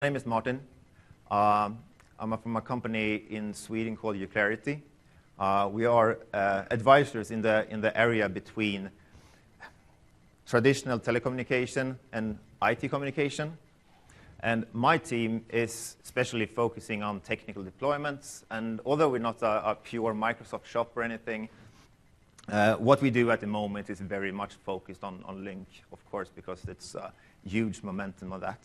My name is Martin. I'm from a company in Sweden called Clarity. We are advisors in the area between traditional telecommunication and IT communication. And my team is especially focusing on technical deployments. And although we're not a pure Microsoft shop or anything, what we do at the moment is very much focused on Lync, of course, because it's a huge momentum of that.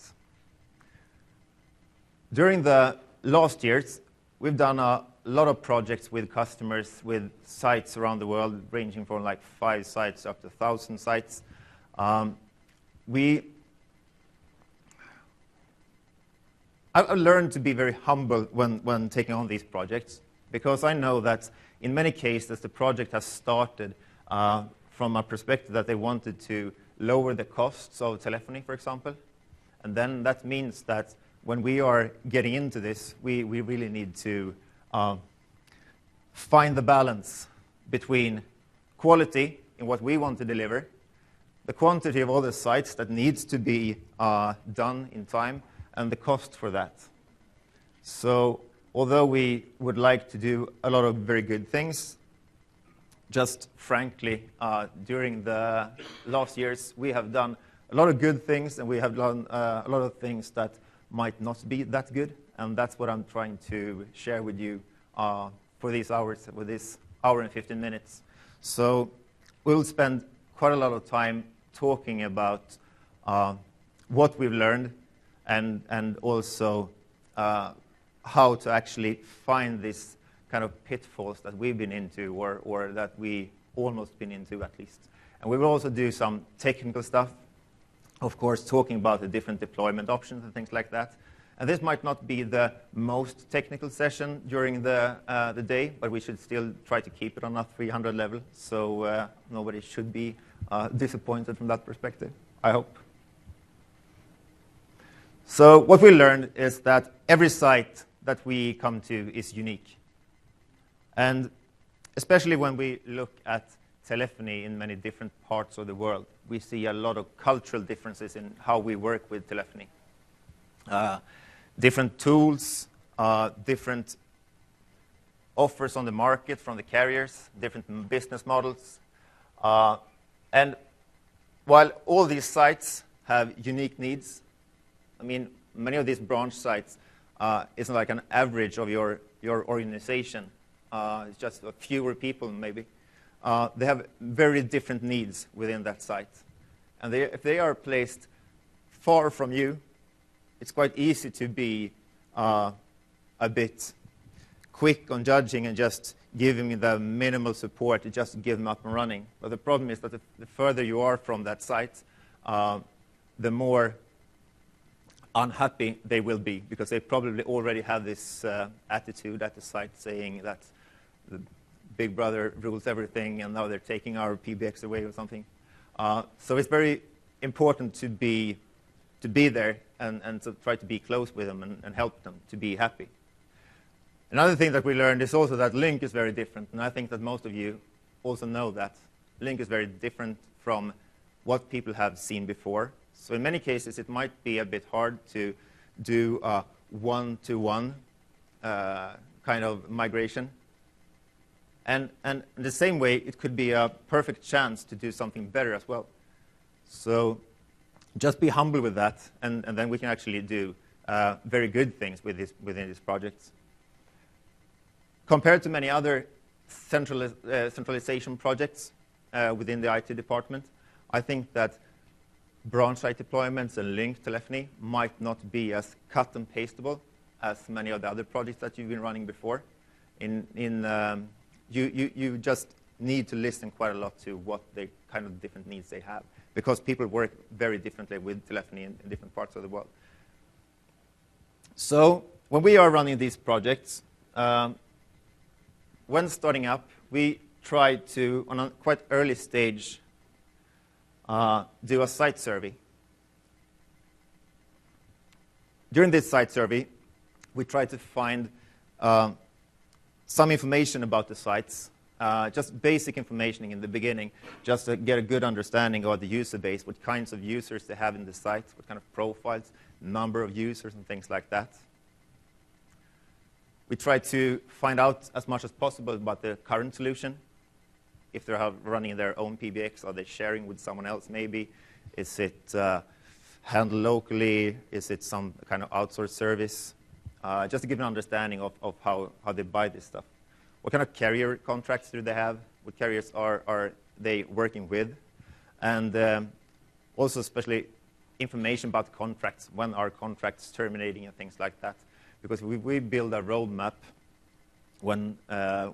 During the last years, we've done a lot of projects with customers with sites around the world, ranging from like 5 sites up to 1,000 sites. I've learned to be very humble when taking on these projects, because I know that in many cases the project has started from a perspective that they wanted to lower the costs of telephony, for example. And then that means that when we are getting into this, we really need to find the balance between quality in what we want to deliver, the quantity of all the sites that needs to be done in time, and the cost for that. So although we would like to do a lot of very good things, just frankly, during the last years, we have done a lot of good things, and we have done a lot of things that might not be that good, and that's what I'm trying to share with you for these hours, with this hour and 15 minutes. So we'll spend quite a lot of time talking about what we've learned and also how to actually find this kind of pitfalls that we've been into, or that we almost been into at least. And we will also do some technical stuff, of course, talking about the different deployment options and things like that. And this might not be the most technical session during the day, but we should still try to keep it on a 300 level, so nobody should be disappointed from that perspective, I hope. So what we learned is that every site that we come to is unique. And especially when we look at telephony in many different parts of the world, we see a lot of cultural differences in how we work with telephony. Different tools, different offers on the market from the carriers, different business models. And while all these sites have unique needs, I mean, many of these branch sites isn't like an average of your organization. It's just fewer people, maybe. They have very different needs within that site. And if they are placed far from you, it's quite easy to be a bit quick on judging and just giving the minimal support to just give them up and running. But the problem is that the further you are from that site, the more unhappy they will be, because they probably already have this attitude at the site saying that the Big Brother rules everything, and now they're taking our PBX away or something. So it's very important to be there and to try to be close with them and help them to be happy. Another thing that we learned is also that Lync is very different, and I think that most of you also know that. Lync is very different from what people have seen before. So in many cases, it might be a bit hard to do a one-to-one kind of migration. And in the same way, it could be a perfect chance to do something better as well. So just be humble with that, and then we can actually do very good things within these projects. Compared to many other centralization projects within the IT department, I think that branch site deployments and Lync telephony might not be as cut and pastable as many of the other projects that you've been running before. You just need to listen quite a lot to what the kind of different needs they have, because people work very differently with telephony in different parts of the world. So when we are running these projects, when starting up, we try to, on a quite early stage, do a site survey. During this site survey, we try to find some information about the sites, just basic information in the beginning, just to get a good understanding of the user base, what kinds of users they have in the site, what kind of profiles, number of users, and things like that. We try to find out as much as possible about the current solution. If they're running their own PBX, are they sharing with someone else maybe? Is it handled locally? Is it some kind of outsourced service? Just to give an understanding of how they buy this stuff. What kind of carrier contracts do they have? What carriers are they working with? And also especially information about contracts, when are contracts terminating and things like that. Because we build a roadmap when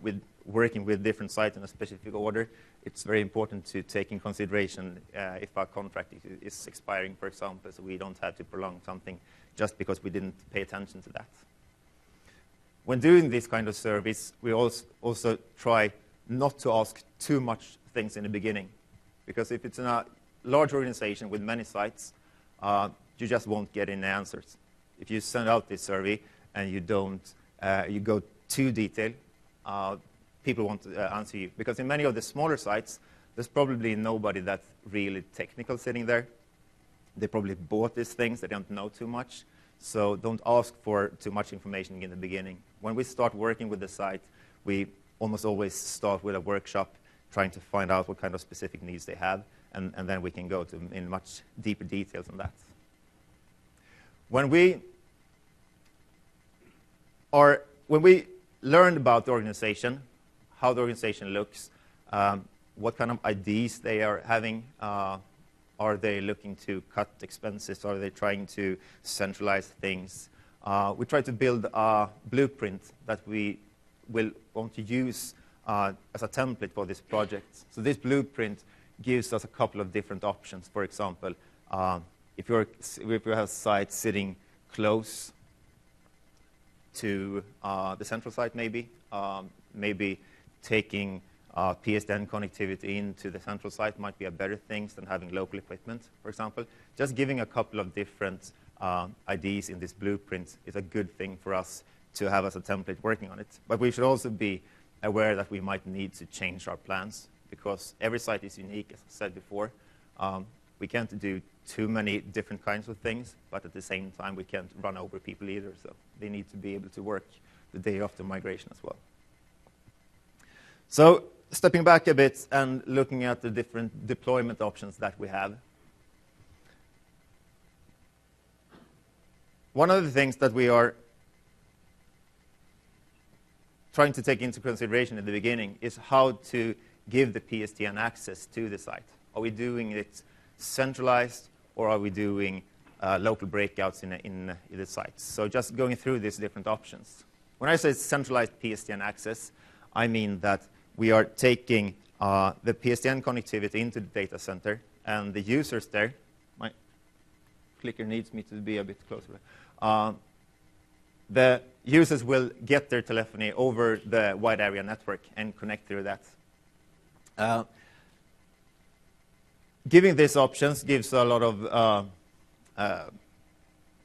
with working with different sites in a specific order, it's very important to take in consideration if our contract is expiring, for example, so we don't have to prolong something just because we didn't pay attention to that. When doing this kind of service, we also try not to ask too much things in the beginning, because if it's in a large organization with many sites, you just won't get any answers. If you send out this survey and you don't, you go too detailed, people won't answer you. Because in many of the smaller sites, there's probably nobody that's really technical sitting there. They probably bought these things, they don't know too much. So don't ask for too much information in the beginning. When we start working with the site, we almost always start with a workshop, trying to find out what kind of specific needs they have, and then we can go to in much deeper details on that. When we learned about the organization, how the organization looks, what kind of ideas they are having, are they looking to cut expenses? Are they trying to centralize things? We try to build a blueprint that we will want to use as a template for this project. So this blueprint gives us a couple of different options. For example, if you have sites sitting close to the central site, maybe taking PSTN connectivity into the central site might be a better thing than having local equipment, for example. Just giving a couple of different ideas in this blueprint is a good thing for us to have as a template working on it. But we should also be aware that we might need to change our plans, because every site is unique, as I said before. We can't do too many different kinds of things, but at the same time, we can't run over people either, so they need to be able to work the day after migration as well. So stepping back a bit and looking at the different deployment options that we have. One of the things that we are trying to take into consideration in the beginning is how to give the PSTN access to the site. Are we doing it centralized, or are we doing local breakouts in the sites? So just going through these different options. When I say centralized PSTN access, I mean that we are taking the PSTN connectivity into the data center, and the users there, my clicker needs me to be a bit closer. The users will get their telephony over the wide area network and connect through that. Giving these options gives a lot of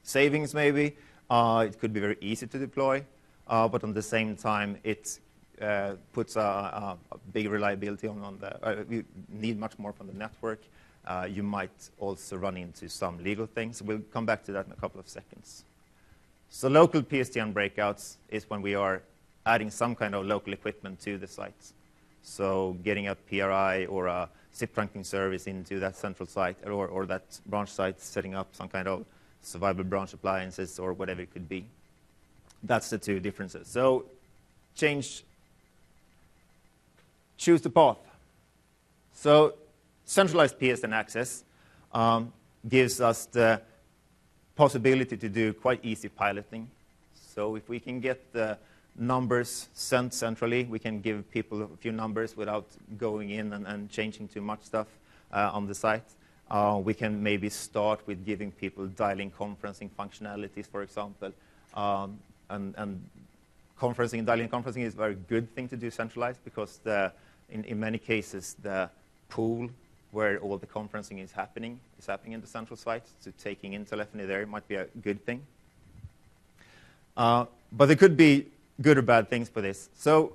savings, maybe. It could be very easy to deploy, but on the same time, it puts a big reliability on the, you need much more from the network. You might also run into some legal things. We'll come back to that in a couple of seconds. So local PSTN breakouts is when we are adding some kind of local equipment to the sites. So getting a PRI or a SIP trunking service into that central site, or that branch site, setting up some kind of survival branch appliances or whatever it could be. That's the two differences. So choose the path. So centralized PSTN access gives us the possibility to do quite easy piloting. So if we can get the numbers sent centrally, we can give people a few numbers without going in and changing too much stuff on the site. We can maybe start with giving people dialing conferencing functionalities, for example. And dialing conferencing is a very good thing to do centralized, because in many cases, the pool where all the conferencing is happening in the central site. So taking in telephony there might be a good thing. But there could be good or bad things for this. So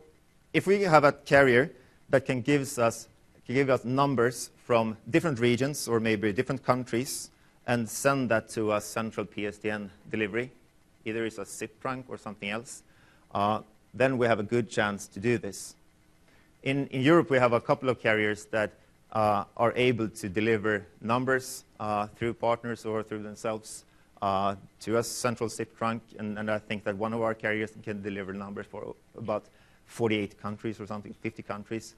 if we have a carrier that can give us numbers from different regions or maybe different countries and send that to a central PSTN delivery, either it's a SIP trunk or something else, then we have a good chance to do this. In Europe, we have a couple of carriers that are able to deliver numbers through partners or through themselves to a central SIP trunk, and I think that one of our carriers can deliver numbers for about 48 countries or something, 50 countries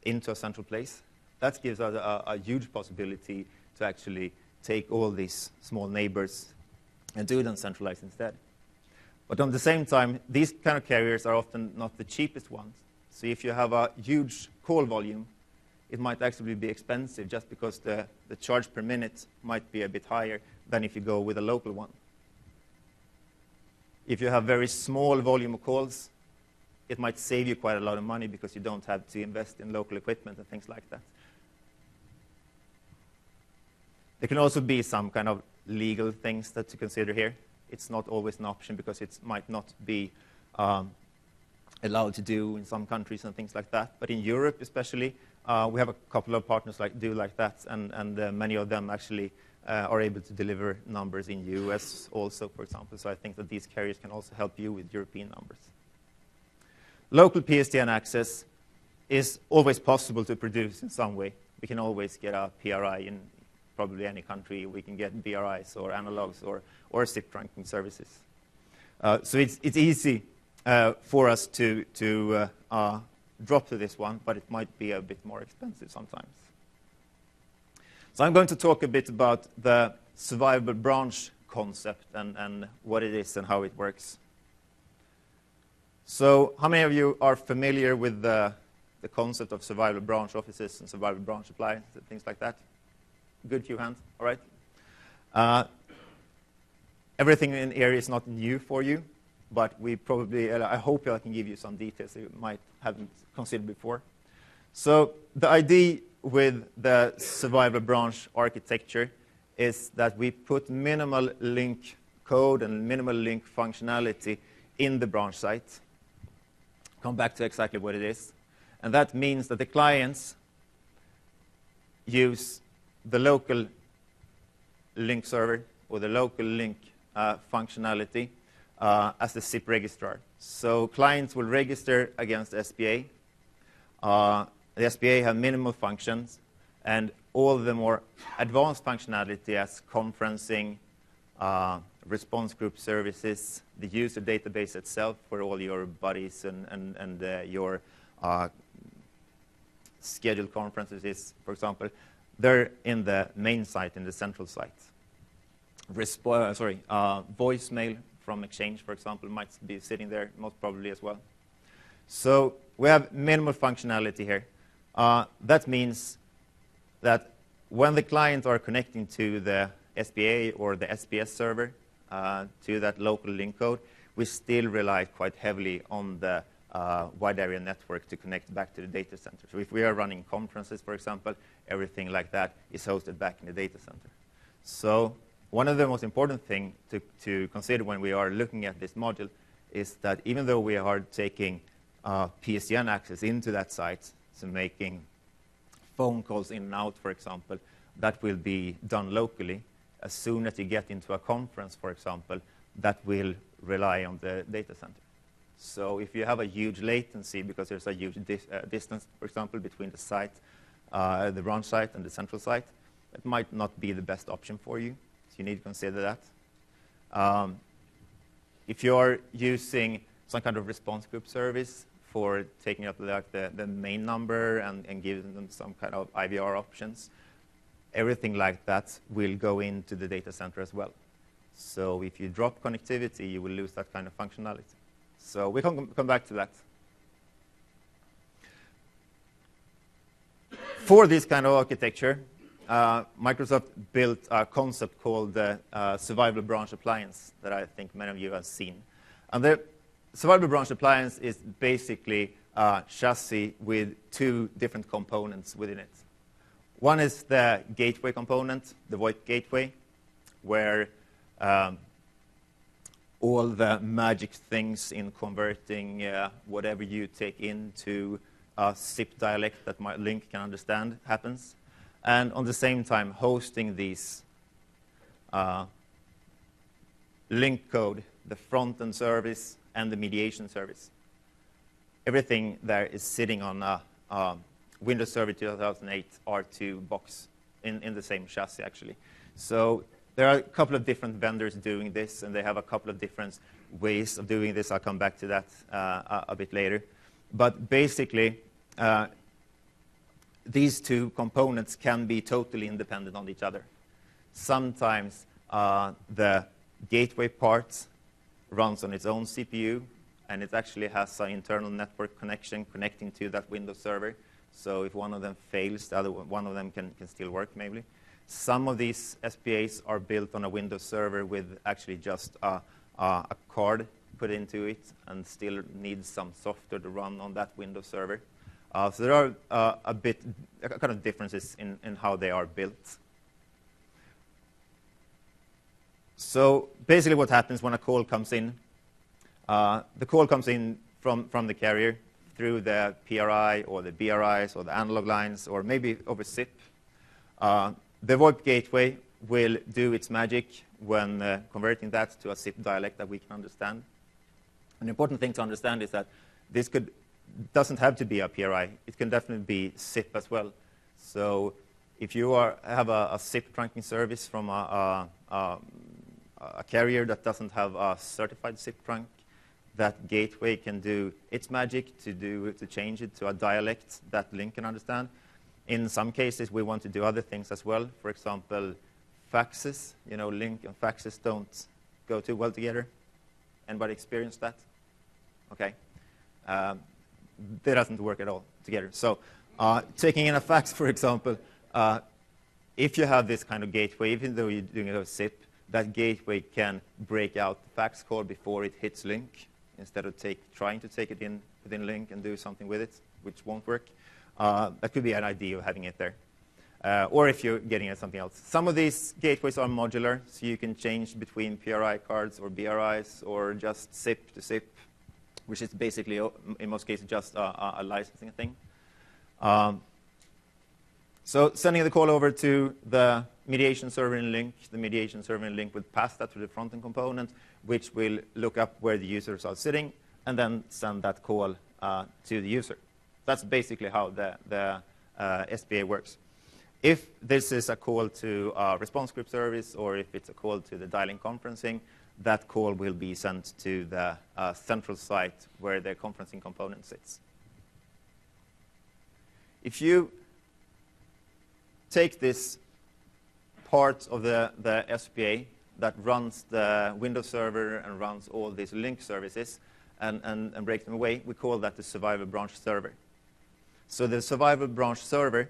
into a central place. That gives us a huge possibility to actually take all these small neighbors and do them centralized instead. But at the same time, these kind of carriers are often not the cheapest ones. So if you have a huge call volume, it might actually be expensive just because the charge per minute might be a bit higher than if you go with a local one. If you have very small volume of calls, it might save you quite a lot of money because you don't have to invest in local equipment and things like that. There can also be some kind of legal things that to consider here. It's not always an option because it might not be allowed to do in some countries and things like that. But in Europe especially, we have a couple of partners like that, and many of them actually are able to deliver numbers in US also, for example. So I think that these carriers can also help you with European numbers. Local PSTN access is always possible to produce in some way. We can always get a PRI in probably any country. We can get BRIs or analogs or SIP trunking services. So it's easy for us to drop to this one, but it might be a bit more expensive sometimes. So I'm going to talk a bit about the survivable branch concept and what it is and how it works. So how many of you are familiar with the concept of survivable branch offices and survivable branch appliances and things like that? Good few hands, all right. Everything in here is not new for you, but we probably, I hope I can give you some details that you might haven't considered before. So the idea with the survivable branch architecture is that we put minimal Lync code and minimal Lync functionality in the branch site. Come back to exactly what it is. And that means that the clients use the local Lync server or the local Lync functionality as the SIP registrar. So clients will register against SPA. The SPA have minimal functions, and all the more advanced functionality as conferencing, response group services, the user database itself for all your buddies and your scheduled conferences, for example, they're in the main site, in the central site. Voicemail from Exchange, for example, might be sitting there most probably as well. So we have minimal functionality here. That means that when the clients are connecting to the SPA or the SPS server, to that local Lync code, we still rely quite heavily on the wide area network to connect back to the data center. So if we are running conferences, for example, everything like that is hosted back in the data center. So one of the most important things to consider when we are looking at this module is that even though we are taking PSTN access into that site, so making phone calls in and out, for example, that will be done locally. As soon as you get into a conference, for example, that will rely on the data center. So if you have a huge latency because there's a huge distance, for example, between the site, the branch site and the central site, it might not be the best option for you. So you need to consider that. If you're using some kind of response group service for taking up like the main number and giving them some kind of IVR options, everything like that will go into the data center as well. So if you drop connectivity, you will lose that kind of functionality. So we can come back to that. For this kind of architecture, Microsoft built a concept called the survivable branch appliance that I think many of you have seen. And the survivable branch appliance is basically a chassis with two different components within it. One is the gateway component, the VoIP gateway, where all the magic things in converting whatever you take into SIP dialect that my Lync can understand happens. And on the same time, hosting these Lync code, the front-end service and the mediation service. Everything there is sitting on a Windows Server 2008 R2 box in the same chassis, actually. So there are a couple of different vendors doing this, and they have a couple of different ways of doing this. I'll come back to that a bit later. But basically, these two components can be totally independent on each other. Sometimes the gateway part runs on its own CPU, and it actually has an internal network connection connecting to that Windows server. So if one of them fails, the other one of them can still work, maybe. Some of these SPAs are built on a Windows server with actually just a card put into it and still needs some software to run on that Windows server. So there are kind of differences in how they are built. So basically what happens when a call comes in, the call comes in from the carrier through the PRI or the BRIs or the analog lines or maybe over SIP. The VoIP gateway will do its magic when converting that to a SIP dialect that we can understand. An important thing to understand is that this doesn't have to be a PRI. It can definitely be SIP as well. So if you have a SIP trunking service from a carrier that doesn't have a certified SIP trunk, that gateway can do its magic to change it to a dialect that Lync can understand. In some cases, we want to do other things as well. For example, faxes. You know, Lync and faxes don't go too well together. Anybody experienced that? Okay. They doesn't work at all together. So taking in a fax, for example, if you have this kind of gateway, even though you're doing it with SIP, that gateway can break out the fax call before it hits Lync, instead of trying to take it in within Lync and do something with it, which won't work. That could be an idea of having it there. Or if you're getting at something else. Some of these gateways are modular, so you can change between PRI cards or BRIs or just SIP to SIP, which is basically, in most cases, just a licensing thing. So sending the call over to the mediation server in Lync, the mediation server in Lync will pass that to the front-end component, which will look up where the users are sitting and then send that call to the user. That's basically how the SPA works. If this is a call to a response script service or if it's a call to the dialing conferencing, that call will be sent to the central site where the conferencing component sits. If you take this part of the SPA that runs the Windows server and runs all these Lync services and break them away, we call that the survival branch server. So the survival branch server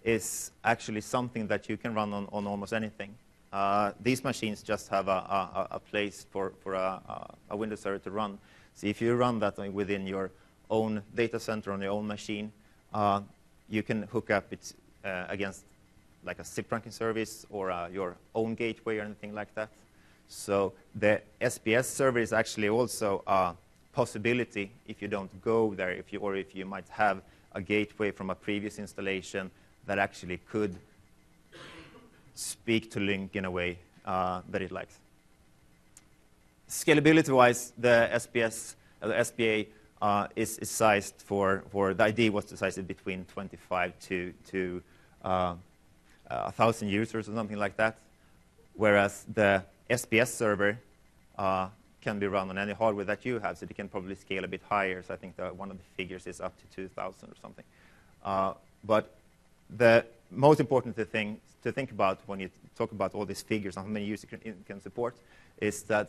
is actually something that you can run on almost anything. These machines just have a place for a Windows server to run. So if you run that within your own data center on your own machine, you can hook up it against like a SIP trunking service or your own gateway or anything like that. So the SPS server is actually also a possibility if you don't go there, or if you might have a gateway from a previous installation that actually could speak to Lync in a way that it likes. Scalability-wise, the SPA is sized for the idea was to size it between 25 to 1,000 users or something like that, whereas the SPS server can be run on any hardware that you have, so it can probably scale a bit higher. So I think one of the figures is up to 2,000 or something. But the most important thing to think about when you talk about all these figures and how many users can support is that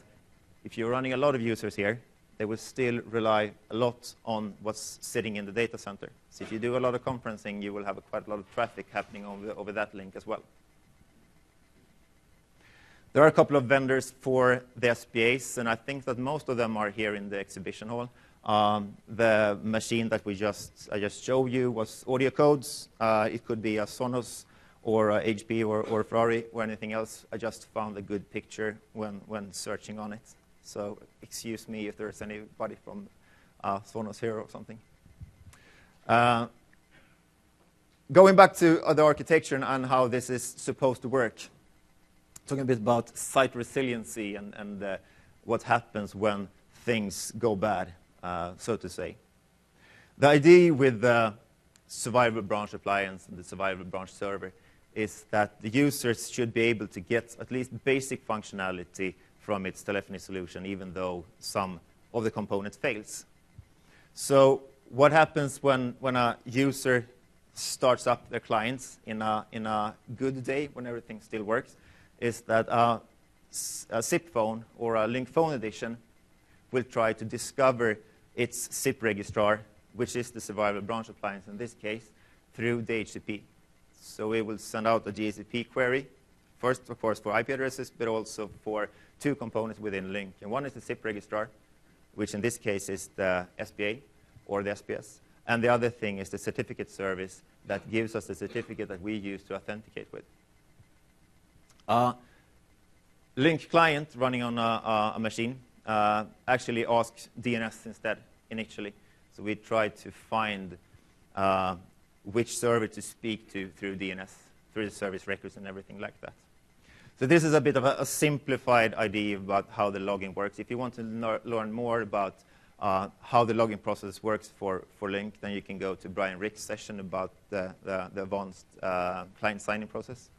if you're running a lot of users here, they will still rely a lot on what's sitting in the data center. So if you do a lot of conferencing, you will have quite a lot of traffic happening over that link as well. There are a couple of vendors for the SPAs, and I think that most of them are here in the exhibition hall. The machine that I just showed you was audio codes. It could be a Sonos or a HP or Ferrari or anything else. I just found a good picture when searching on it. So excuse me if there's anybody from Sonos here or something. Going back to the architecture and how this is supposed to work, talking a bit about site resiliency and what happens when things go bad, so to say. The idea with the survivable branch appliance and the survivable branch server is that the users should be able to get at least basic functionality from its telephony solution, even though some of the components fails. So what happens when a user starts up their clients in a good day, when everything still works, is that a SIP phone or a Lync phone edition will try to discover its SIP registrar, which is the survivable branch appliance in this case, through DHCP. So it will send out a DHCP query, first, of course, for IP addresses, but also for two components within Lync. And one is the SIP registrar, which in this case is the SPA or the SPS. And the other thing is the certificate service that gives us the certificate that we use to authenticate with. Lync client running on a machine actually asks DNS instead initially. So we tried to find which server to speak to through DNS, through the service records and everything like that. So this is a bit of a simplified idea about how the logging works. If you want to learn more about how the logging process works for Lync, then you can go to Brian Rick's session about the advanced client signing process.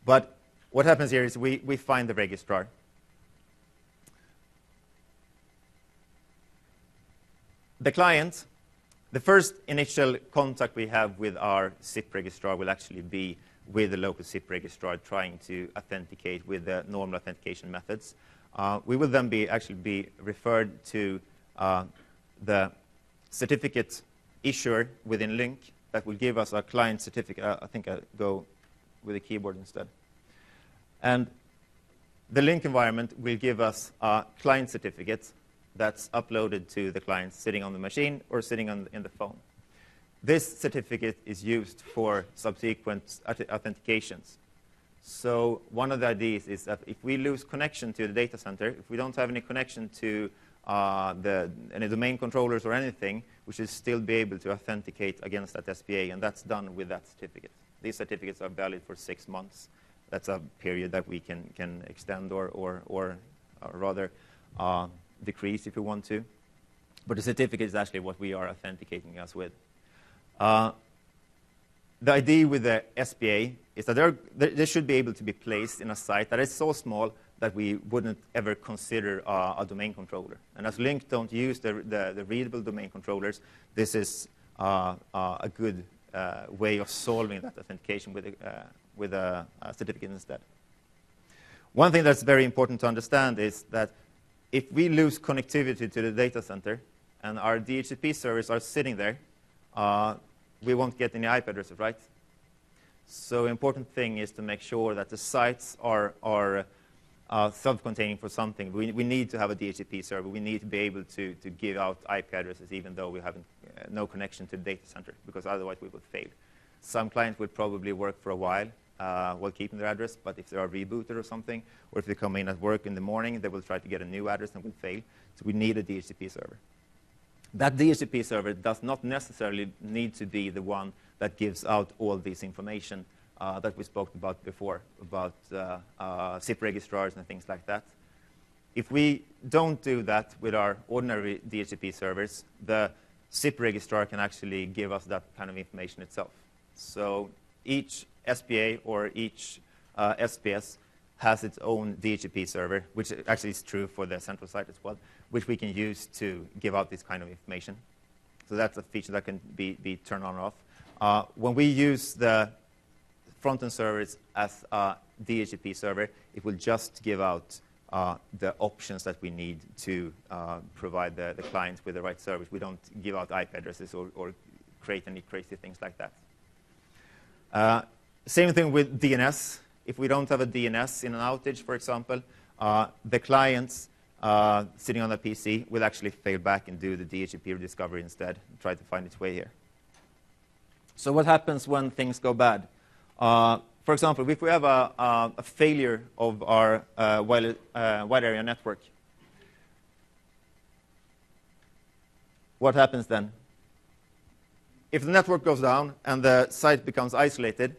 But what happens here is we find the registrar. The client, the first initial contact we have with our SIP registrar will actually be with the local SIP registrar trying to authenticate with the normal authentication methods. We will then actually be referred to the certificate issuer within Lync that will give us a client certificate. I think I'll go with the keyboard instead. And the Lync environment will give us a client certificate that's uploaded to the client sitting on the machine or sitting in the phone. This certificate is used for subsequent authentications. So one of the ideas is that if we lose connection to the data center, if we don't have any connection to any domain controllers or anything, we should still be able to authenticate against that SPA, and that's done with that certificate. These certificates are valid for 6 months. That's a period that we can extend or rather decrease if we want to. But the certificate is actually what we are authenticating us with. The idea with the SPA is that they should be able to be placed in a site that is so small that we wouldn't ever consider a domain controller. And as Lync don't use the readable domain controllers, this is a good way of solving that authentication with a certificate instead. One thing that's very important to understand is that if we lose connectivity to the data center and our DHCP servers are sitting there, we won't get any IP addresses, right? So important thing is to make sure that the sites are self-containing for something. We need to have a DHCP server. We need to be able to give out IP addresses even though we have no connection to the data center, because otherwise we would fail. Some clients will probably work for a while keeping their address, but if they are rebooted or something, or if they come in at work in the morning, they will try to get a new address and will fail. So we need a DHCP server. That DHCP server does not necessarily need to be the one that gives out all this information that we spoke about before, about SIP registrars and things like that. If we don't do that with our ordinary DHCP servers, the SIP registrar can actually give us that kind of information itself. So each SPA or each SPS has its own DHCP server, which actually is true for the central site as well, which we can use to give out this kind of information. So that's a feature that can be turned on or off. When we use the front-end servers as a DHCP server, it will just give out the options that we need to provide the clients with the right service. We don't give out IP addresses or create any crazy things like that. Same thing with DNS. If we don't have a DNS in an outage, for example, the clients sitting on the PC will actually fail back and do the DHCP discovery instead and try to find its way here. So what happens when things go bad? For example, if we have a failure of our wide area network, what happens then? if the network goes down and the site becomes isolated,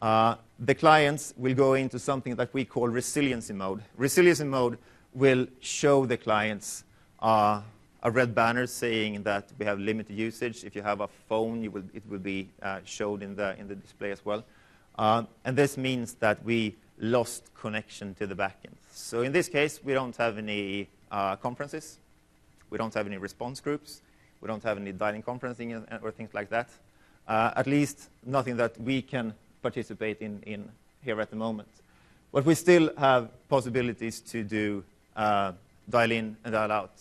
the clients will go into something that we call resiliency mode. Resiliency mode will show the clients a red banner saying that we have limited usage. If you have a phone, it will be showed in the display as well. And this means that we lost connection to the backend. So in this case, we don't have any conferences. We don't have any response groups. We don't have any dialing conferencing or things like that. At least nothing that we can participate in here at the moment. But we still have possibilities to do dial in and dial out,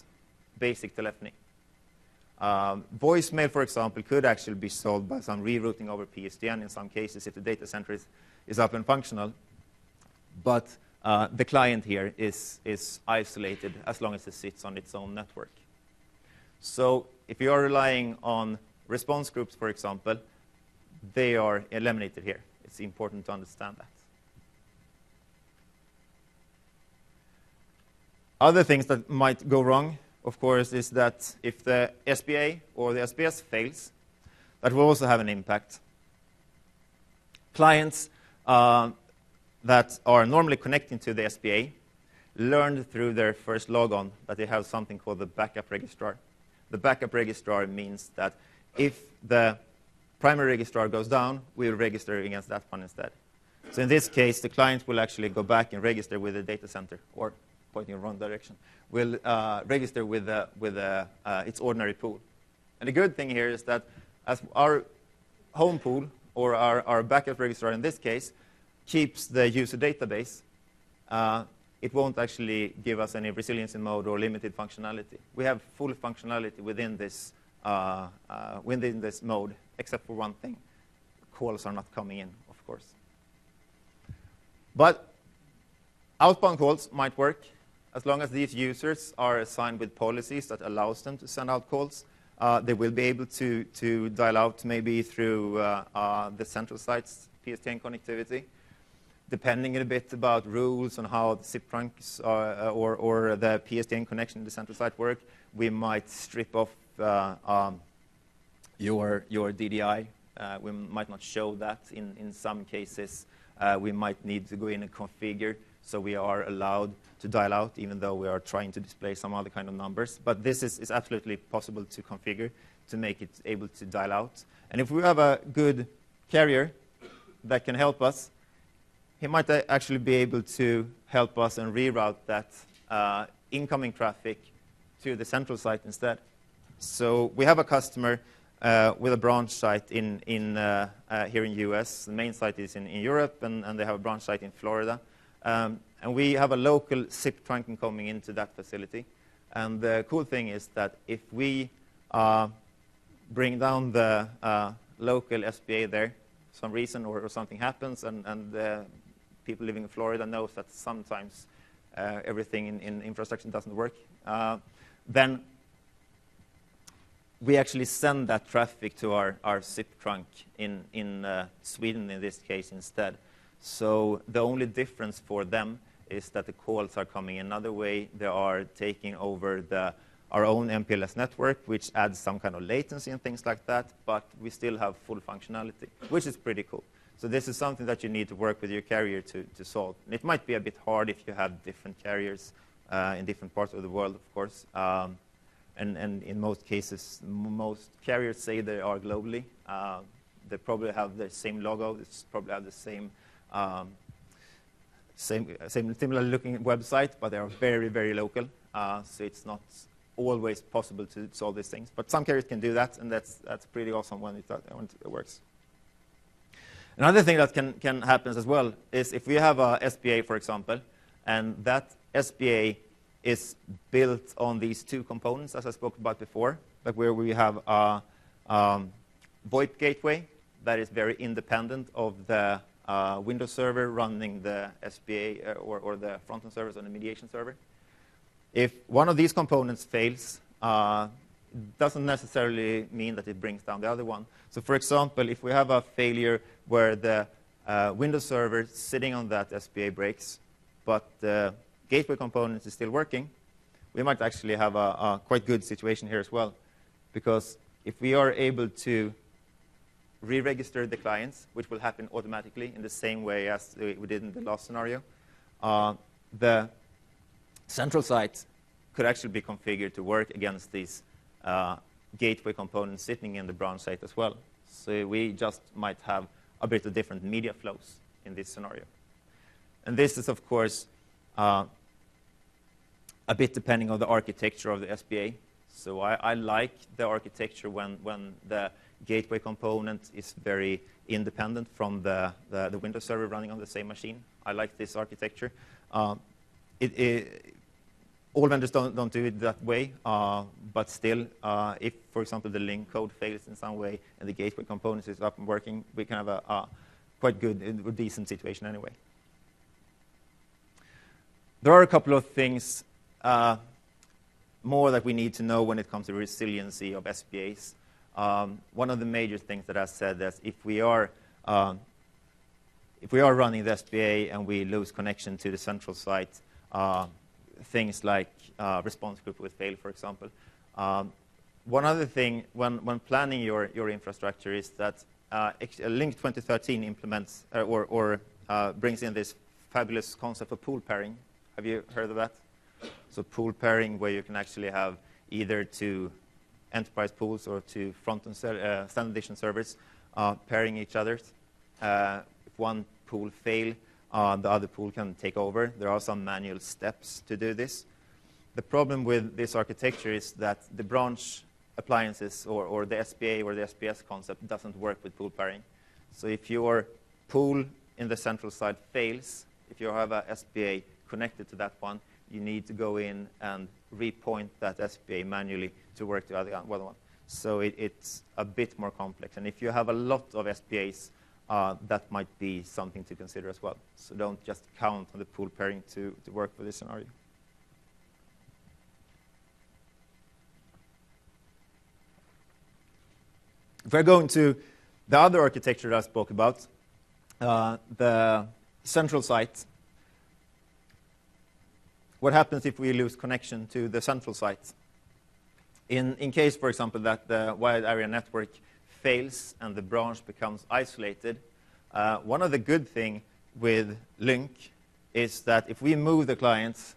basic telephony. Voicemail, for example, could actually be solved by some rerouting over PSTN in some cases if the data center is up and functional. But the client here is isolated as long as it sits on its own network. So if you are relying on response groups, for example, they are eliminated here. It's important to understand that. Other things that might go wrong, of course, is that if the SPA or the SPS fails, that will also have an impact. Clients that are normally connecting to the SPA learned through their first logon that they have something called the backup registrar. The backup registrar means that if the primary registrar goes down, we will register against that one instead. So in this case, the client will actually go back and register with the data center, or pointing in the wrong direction, will register with its ordinary pool. And the good thing here is that as our home pool, or our backup registrar in this case, keeps the user database, it won't actually give us any resiliency mode or limited functionality. We have full functionality within this mode, except for one thing. Calls are not coming in, of course. But outbound calls might work as long as these users are assigned with policies that allows them to send out calls. They will be able to dial out maybe through the central site's PSTN connectivity. Depending a bit about rules on how the SIP trunks or the PSTN connection to the central site work, we might strip off your DDI. We might not show that in some cases. We might need to go in and configure so we are allowed to dial out, even though we are trying to display some other kind of numbers. But this is absolutely possible to configure to make it able to dial out. And if we have a good carrier that can help us, he might actually be able to help us and reroute that incoming traffic to the central site instead. So we have a customer with a branch site here in US. The main site is in Europe, and they have a branch site in Florida. And we have a local SIP trunking coming into that facility. And the cool thing is that if we bring down the local SPA there, some reason or something happens, and people living in Florida knows that sometimes everything in infrastructure doesn't work, then we actually send that traffic to our SIP trunk in Sweden in this case instead. So the only difference for them is that the calls are coming another way. They are taking over our own MPLS network, which adds some kind of latency and things like that, but we still have full functionality, which is pretty cool. So this is something that you need to work with your carrier to solve. And it might be a bit hard if you have different carriers in different parts of the world, of course. And in most cases, most carriers say they are globally. They probably have the same logo. They probably have the same similar looking website, but they are very, very local. So it's not always possible to solve these things. But some carriers can do that, and that's pretty awesome when it works. Another thing that can happen as well is if we have a SPA, for example, and that SPA is built on these two components, as I spoke about before, like where we have a VoIP gateway that is very independent of the Windows server running the SPA or the front-end service or the mediation server. If one of these components fails, it doesn't necessarily mean that it brings down the other one. So for example, if we have a failure where the Windows server sitting on that SPA breaks, but the gateway component is still working, we might actually have a quite good situation here as well. Because if we are able to re-register the clients, which will happen automatically in the same way as we did in the last scenario, the central site could actually be configured to work against these gateway components sitting in the branch site as well. So we just might have a bit of different media flows in this scenario. And this is, of course, a bit depending on the architecture of the SPA. So I like the architecture when the gateway component is very independent from the Windows server running on the same machine. I like this architecture. All vendors don't do it that way, but still, if, for example, the Lync code fails in some way and the gateway component is up and working, we can have a quite good, decent situation anyway. There are a couple of things more that we need to know when it comes to resiliency of SPAs. One of the major things that I said is if we are running the SPA and we lose connection to the central site, things like response group will fail, for example. One other thing when planning your infrastructure is that Lync 2013 implements or brings in this fabulous concept of pool pairing. Have you heard of that? So pool pairing, where you can actually have either two enterprise pools or two front-end standard edition servers pairing each other. If one pool fails, the other pool can take over. There are some manual steps to do this. The problem with this architecture is that the branch appliances or the SPA or the SPS concept doesn't work with pool pairing. So if your pool in the central side fails, if you have a SPA connected to that one, you need to go in and repoint that SPA manually to work the other one. So it's a bit more complex. And if you have a lot of SPAs, that might be something to consider as well. So don't just count on the pool pairing to work for this scenario. If we're going to the other architecture that I spoke about, the central site, what happens if we lose connection to the central site? In case, for example, that the wide area network fails and the branch becomes isolated, one of the good things with Lync is that if we move the clients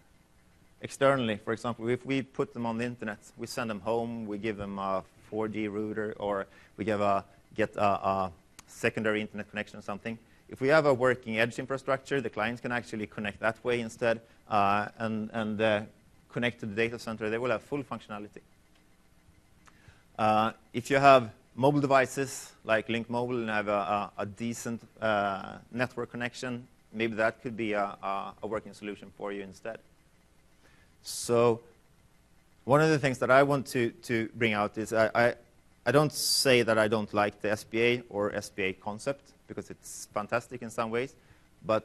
externally, for example, if we put them on the internet, we send them home, we give them a 4G router, or we get a secondary internet connection or something. If we have a working edge infrastructure, the clients can actually connect that way instead and connect to the data center. They will have full functionality. If you have mobile devices like Lync Mobile and have a decent network connection, maybe that could be a working solution for you instead. So one of the things that I want to bring out is I don't say that I don't like the SPA or SPA concept, because it's fantastic in some ways, but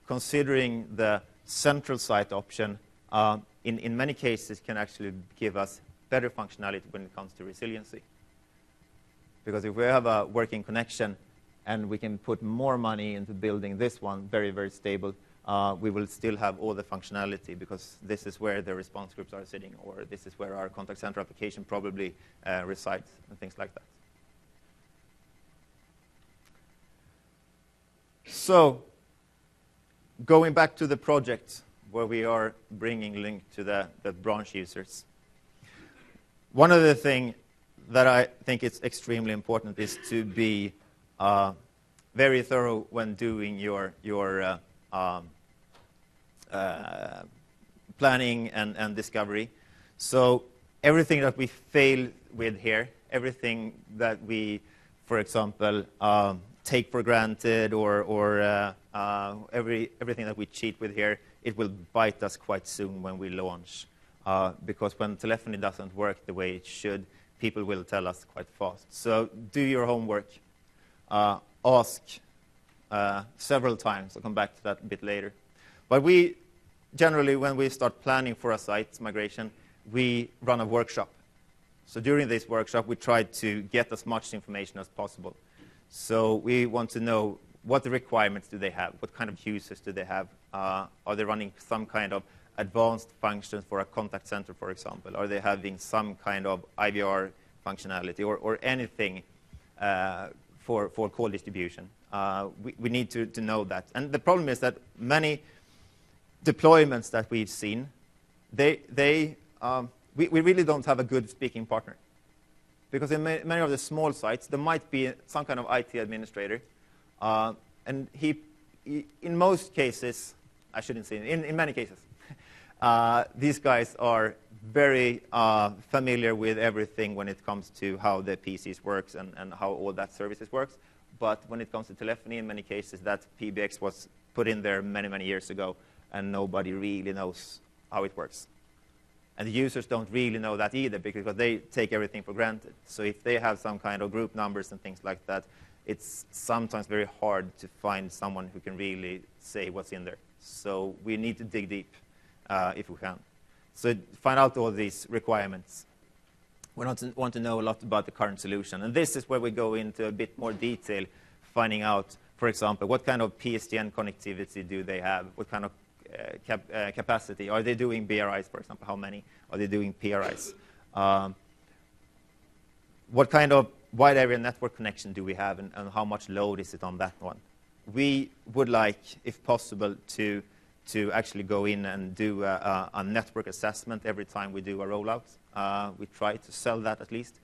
considering the central site option, in many cases can actually give us better functionality when it comes to resiliency. Because if we have a working connection and we can put more money into building this one very, very stable, we will still have all the functionality, because this is where the response groups are sitting, or this is where our contact center application probably resides, and things like that. So going back to the project where we are bringing Lync to the branch users, one of the things that I think is extremely important is to be very thorough when doing your planning and discovery. So everything that we fail with here, everything that we, for example, take for granted, or everything that we cheat with here, it will bite us quite soon when we launch. Because when telephony doesn't work the way it should, people will tell us quite fast. So do your homework. Ask several times. I'll come back to that a bit later. But we generally, when we start planning for a site migration, we run a workshop. So during this workshop, we try to get as much information as possible. So we want to know what the requirements do they have, what kind of users do they have, are they running some kind of advanced functions for a contact center, for example, are they having some kind of IVR functionality or anything for call distribution. We need to know that. And the problem is that many deployments that we've seen, we really don't have a good speaking partner. Because in many of the small sites, there might be some kind of IT administrator. And in most cases, I shouldn't say, in many cases, these guys are very familiar with everything when it comes to how the PCs works and how all that services works. But when it comes to telephony, in many cases, that PBX was put in there many, many years ago, and nobody really knows how it works. And the users don't really know that either, because they take everything for granted. So if they have some kind of group numbers and things like that, it's sometimes very hard to find someone who can really say what's in there. So we need to dig deep if we can. So find out all these requirements. We want to know a lot about the current solution. And this is where we go into a bit more detail, finding out, for example, what kind of PSTN connectivity do they have? What kind of capacity? Are they doing BRIs, for example? How many? Are they doing PRIs? What kind of wide area network connection do we have, and how much load is it on that one? We would like, if possible, to actually go in and do a network assessment every time we do a rollout. We try to sell that at least.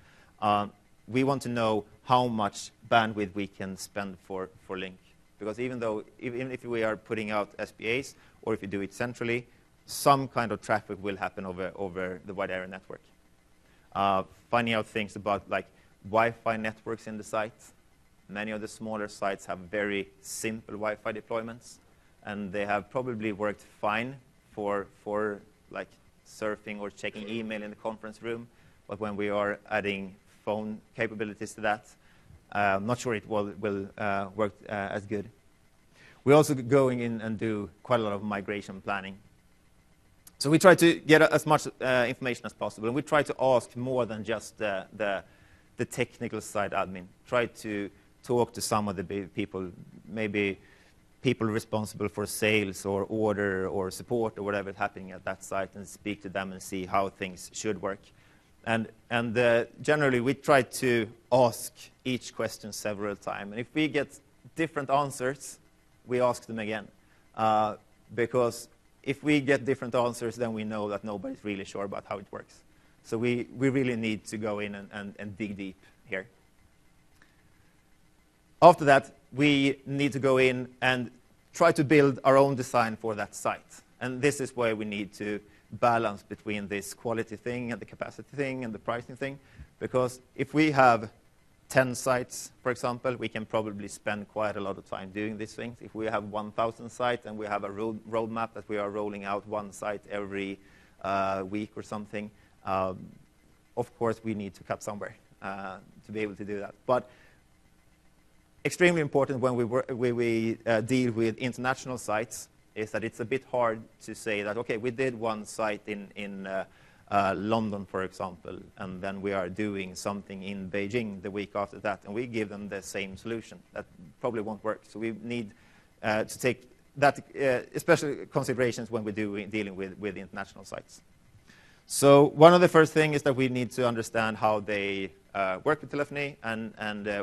We want to know how much bandwidth we can spend for Lync. Because even if we are putting out SPAs, or if you do it centrally, some kind of traffic will happen over the wide area network. Finding out things about like Wi-Fi networks in the site. Many of the smaller sites have very simple Wi-Fi deployments, and they have probably worked fine for like surfing or checking email in the conference room. But when we are adding phone capabilities to that, I'm not sure it will work as good. We're also going in and do quite a lot of migration planning. So we try to get as much information as possible, and we try to ask more than just the technical side admin. Try to talk to some of the people, maybe people responsible for sales or order or support or whatever is happening at that site, and speak to them and see how things should work. And generally, we try to ask each question several times. And if we get different answers, we ask them again. Because if we get different answers, then we know that nobody's really sure about how it works. So we really need to go in and dig deep here. After that, we need to go in and try to build our own design for that site. And this is where we need to balance between this quality thing and the capacity thing and the pricing thing. Because if we have 10 sites, for example, we can probably spend quite a lot of time doing these things. If we have 1,000 sites and we have a roadmap that we are rolling out one site every week or something, of course we need to cut somewhere to be able to do that. But extremely important when we deal with international sites is that it's a bit hard to say that, okay, we did one site in London, for example, and then we are doing something in Beijing the week after that, and we give them the same solution. That probably won't work. So we need to take that, especially considerations when we're dealing with international sites. So one of the first things is that we need to understand how they work with telephony, and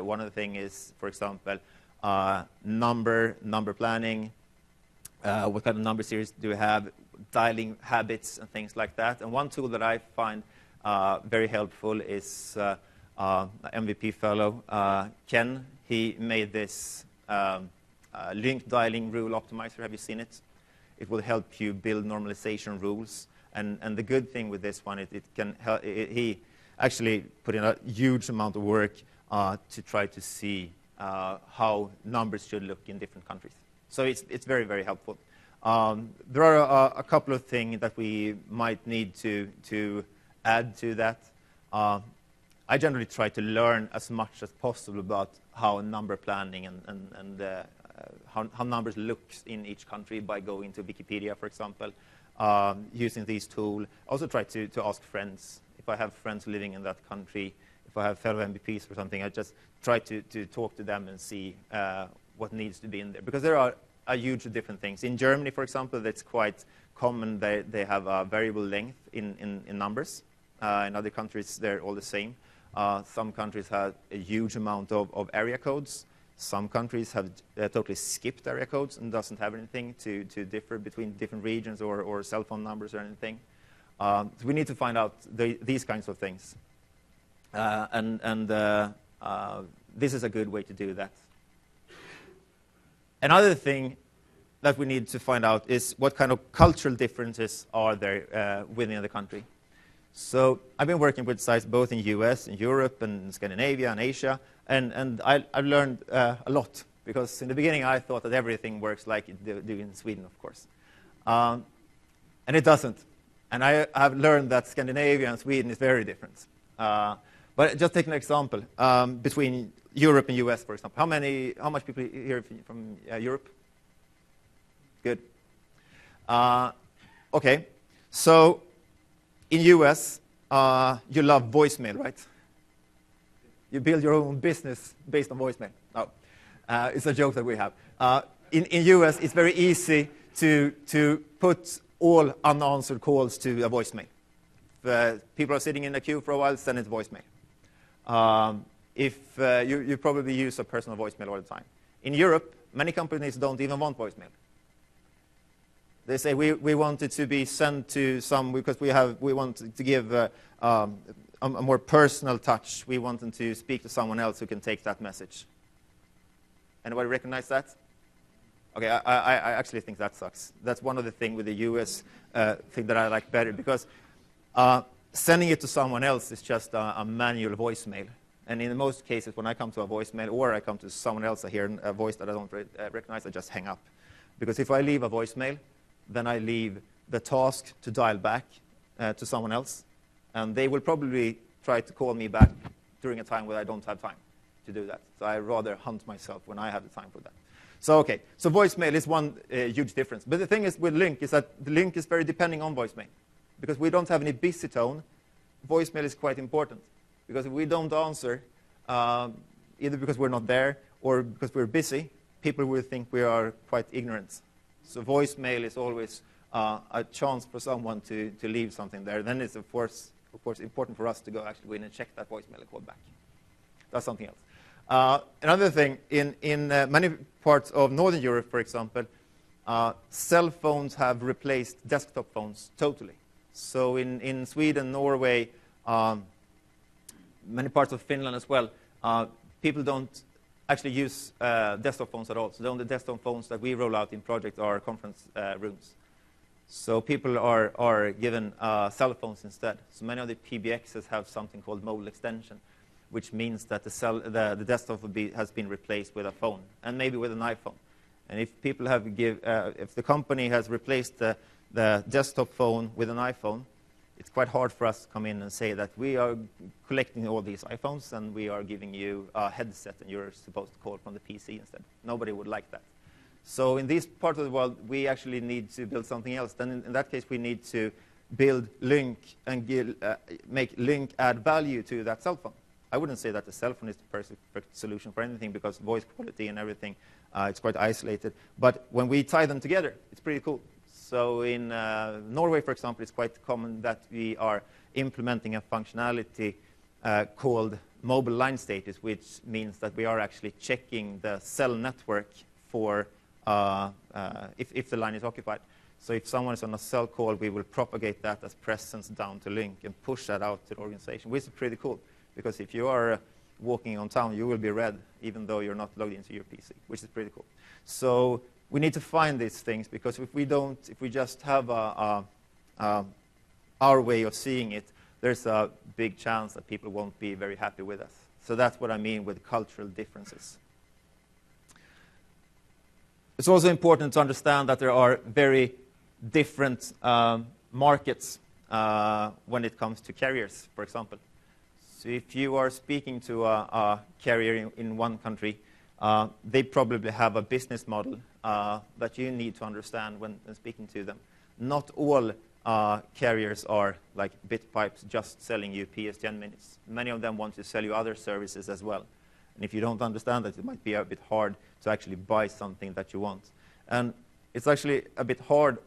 one of the things is, for example, number planning. What kind of number series do we have, dialing habits and things like that. And one tool that I find very helpful is MVP fellow, Ken. He made this Lync dialing rule optimizer. Have you seen it? It will help you build normalization rules. And the good thing with this one, it can help. He actually put in a huge amount of work to try to see how numbers should look in different countries. So it's very, very helpful. There are a couple of things that we might need to add to that. I generally try to learn as much as possible about how number planning and how numbers look in each country by going to Wikipedia, for example, using these tools. I also try to ask friends. If I have friends living in that country, if I have fellow MVPs or something, I just try to talk to them and see what needs to be in there. Because there are a huge different things. In Germany, for example, that's quite common. They have a variable length in numbers. In other countries, they're all the same. Some countries have a huge amount of area codes. Some countries have totally skipped area codes and doesn't have anything to differ between different regions or cell phone numbers or anything. So we need to find out these kinds of things. This is a good way to do that. Another thing that we need to find out is what kind of cultural differences are there within the country. So I've been working with sites both in US, in Europe, and Scandinavia, and Asia, and I've learned a lot, because in the beginning I thought that everything works like it do in Sweden, of course. And it doesn't. And I have learned that Scandinavia and Sweden is very different. But just take an example between Europe and US, for example. How much people here from Europe? Good. Okay. So in US, you love voicemail, right? You build your own business based on voicemail. No, it's a joke that we have. In US, it's very easy to put all unanswered calls to a voicemail. If people are sitting in a queue for a while, send it to voicemail. You probably use a personal voicemail all the time. In Europe, many companies don't even want voicemail. They say we want it to be sent to some, because we want to give a more personal touch. We want them to speak to someone else who can take that message. Anybody recognize that? Okay, I actually think that sucks. That's one of the things with the US thing that I like better, because sending it to someone else is just a manual voicemail. And in most cases, when I come to a voicemail or I come to someone else, I hear a voice that I don't recognize, I just hang up. Because if I leave a voicemail, then I leave the task to dial back to someone else. And they will probably try to call me back during a time where I don't have time to do that. So I rather hunt myself when I have the time for that. So, okay, so voicemail is one huge difference. But the thing is with Lync is that the Lync is very depending on voicemail. Because we don't have any busy tone, voicemail is quite important. Because if we don't answer, either because we're not there or because we're busy, people will think we are quite ignorant. So voicemail is always a chance for someone to leave something there. Then it's, of course, important for us to go actually go in and check that voicemail and call back. That's something else. Another thing, in many parts of Northern Europe, for example, cell phones have replaced desktop phones totally. So in Sweden, Norway, many parts of Finland as well, people don't actually use desktop phones at all. So the only desktop phones that we roll out in projects are conference rooms. So people are given cell phones instead. So many of the PBXs have something called mobile extension, which means that the desktop has been replaced with a phone, and maybe with an iPhone. And if people if the company has replaced the desktop phone with an iPhone, it's quite hard for us to come in and say that we are collecting all these iPhones and we are giving you a headset and you're supposed to call from the PC instead. Nobody would like that. So in this part of the world, we actually need to build something else. Then in that case, we need to build Lync and make Lync add value to that cell phone. I wouldn't say that the cell phone is the perfect solution for anything, because voice quality and everything, it's quite isolated. But when we tie them together, it's pretty cool. So in Norway, for example, it's quite common that we are implementing a functionality called mobile line status, which means that we are actually checking the cell network for if the line is occupied. So if someone is on a cell call, we will propagate that as presence down to Lync and push that out to the organization, which is pretty cool. Because if you are walking on town, you will be red, even though you're not logged into your PC, which is pretty cool. So we need to find these things, because if we just have our way of seeing it, there's a big chance that people won't be very happy with us. So that's what I mean with cultural differences. It's also important to understand that there are very different markets when it comes to carriers, for example. So if you are speaking to a carrier in one country, they probably have a business model that you need to understand when speaking to them. Not all carriers are like Bitpipes, just selling you PSTN minutes. Many of them want to sell you other services as well. And if you don't understand that, it might be a bit hard to actually buy something that you want. And it's actually a bit hard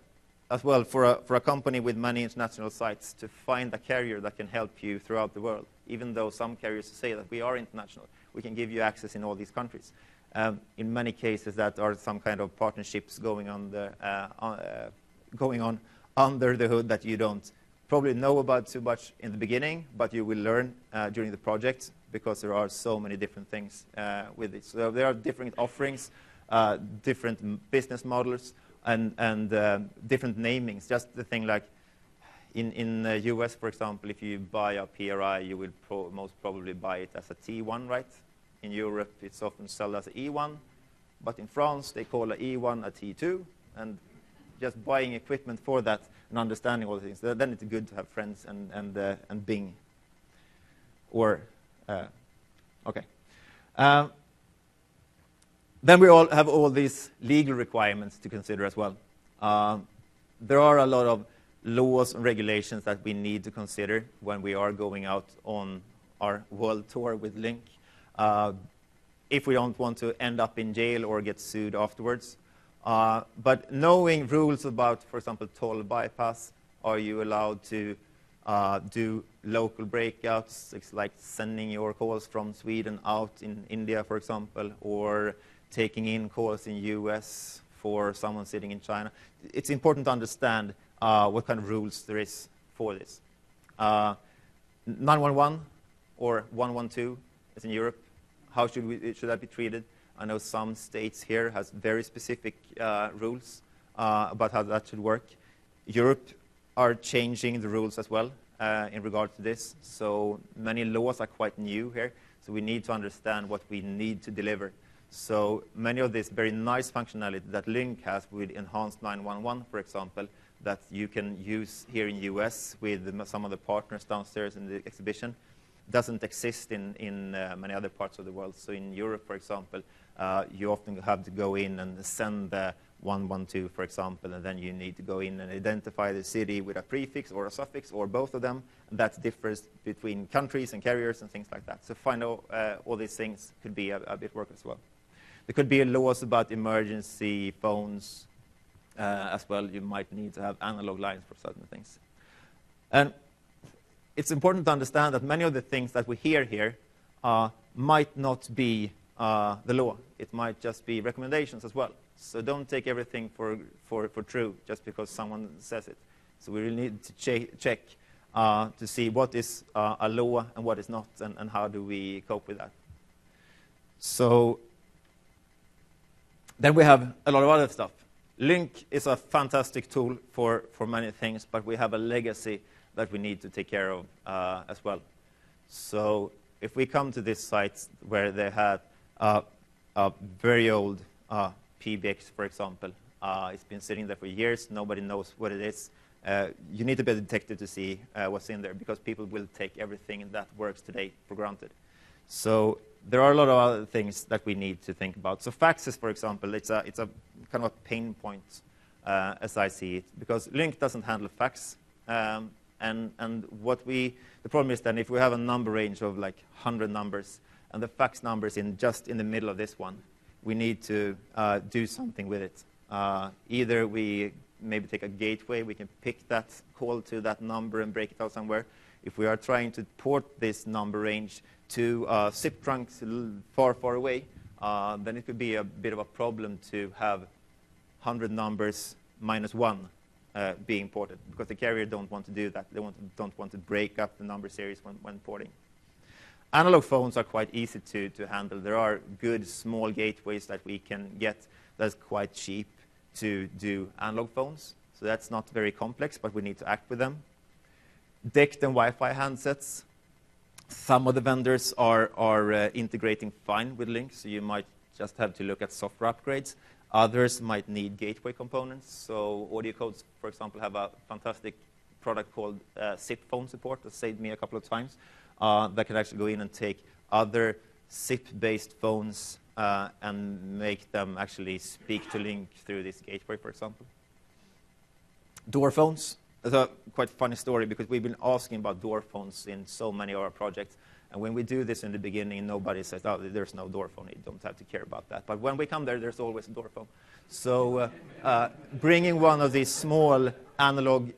as well for a company with many international sites to find a carrier that can help you throughout the world. even though some carriers say that we are international. We can give you access in all these countries. In many cases, that are some kind of partnerships going on under the hood that you don't probably know about too much in the beginning, but you will learn during the project, because there are so many different things with it. So there are different offerings, different business models, and different namings. Just the thing like in the US, for example, if you buy a PRI, you will most probably buy it as a T1, right? In Europe, it's often sold as an E1, but in France, they call a E1 a T2, and just buying equipment for that and understanding all the things. Then it's good to have friends and Bing. Or, okay. Then we all have all these legal requirements to consider as well. There are a lot of laws and regulations that we need to consider when we are going out on our world tour with Lync. If we don't want to end up in jail or get sued afterwards. But knowing rules about, for example, toll bypass, are you allowed to do local breakouts? It's like sending your calls from Sweden out in India, for example, or taking in calls in US for someone sitting in China. It's important to understand what kind of rules there is for this. 911 or 112 is in Europe. How should that be treated? I know some states here has very specific rules about how that should work. Europe are changing the rules as well in regard to this. So many laws are quite new here. So we need to understand what we need to deliver. So many of this very nice functionality that Lync has with enhanced 911, for example, that you can use here in US with some of the partners downstairs in the exhibition, doesn't exist in many other parts of the world. So in Europe, for example, you often have to go in and send the 112, for example, and then you need to go in and identify the city with a prefix or a suffix or both of them. And that differs between countries and carriers and things like that. So find out all these things could be a bit work as well. There could be laws about emergency phones as well. You might need to have analog lines for certain things. And it's important to understand that many of the things that we hear here might not be the law. It might just be recommendations as well. So don't take everything for true just because someone says it. So we really need to check to see what is a law and what is not, and how do we cope with that. So then we have a lot of other stuff. Lync is a fantastic tool for many things, but we have a legacy that we need to take care of as well. So if we come to this site where they had a very old PBX, for example, it's been sitting there for years, nobody knows what it is. You need to be a detective to see what's in there, because people will take everything that works today for granted. So there are a lot of other things that we need to think about. So faxes, for example, it's a kind of a pain point as I see it, because Lync doesn't handle fax. And the problem is that if we have a number range of like 100 numbers, and the fax number is just in the middle of this one, we need to do something with it. Either we maybe take a gateway, we can pick that call to that number and break it out somewhere. If we are trying to port this number range to zip trunks far, far away, then it could be a bit of a problem to have 100 numbers minus one being ported, because the carrier don't want to do that. They don't want to break up the number series when porting. Analog phones are quite easy to handle. There are good small gateways that we can get that's quite cheap to do analog phones. So that's not very complex, but we need to act with them. DECT and Wi-Fi handsets. Some of the vendors are integrating fine with Lync, so you might just have to look at software upgrades. Others might need gateway components. So audio codes, for example, have a fantastic product called SIP phone support that saved me a couple of times. That can actually go in and take other SIP-based phones and make them actually speak to Lync through this gateway, for example. Door phones. It's a quite funny story, because we've been asking about door phones in so many of our projects. And when we do this in the beginning, nobody says, oh, there's no door phone. You don't have to care about that. But when we come there, there's always a door phone. So bringing one of these small analog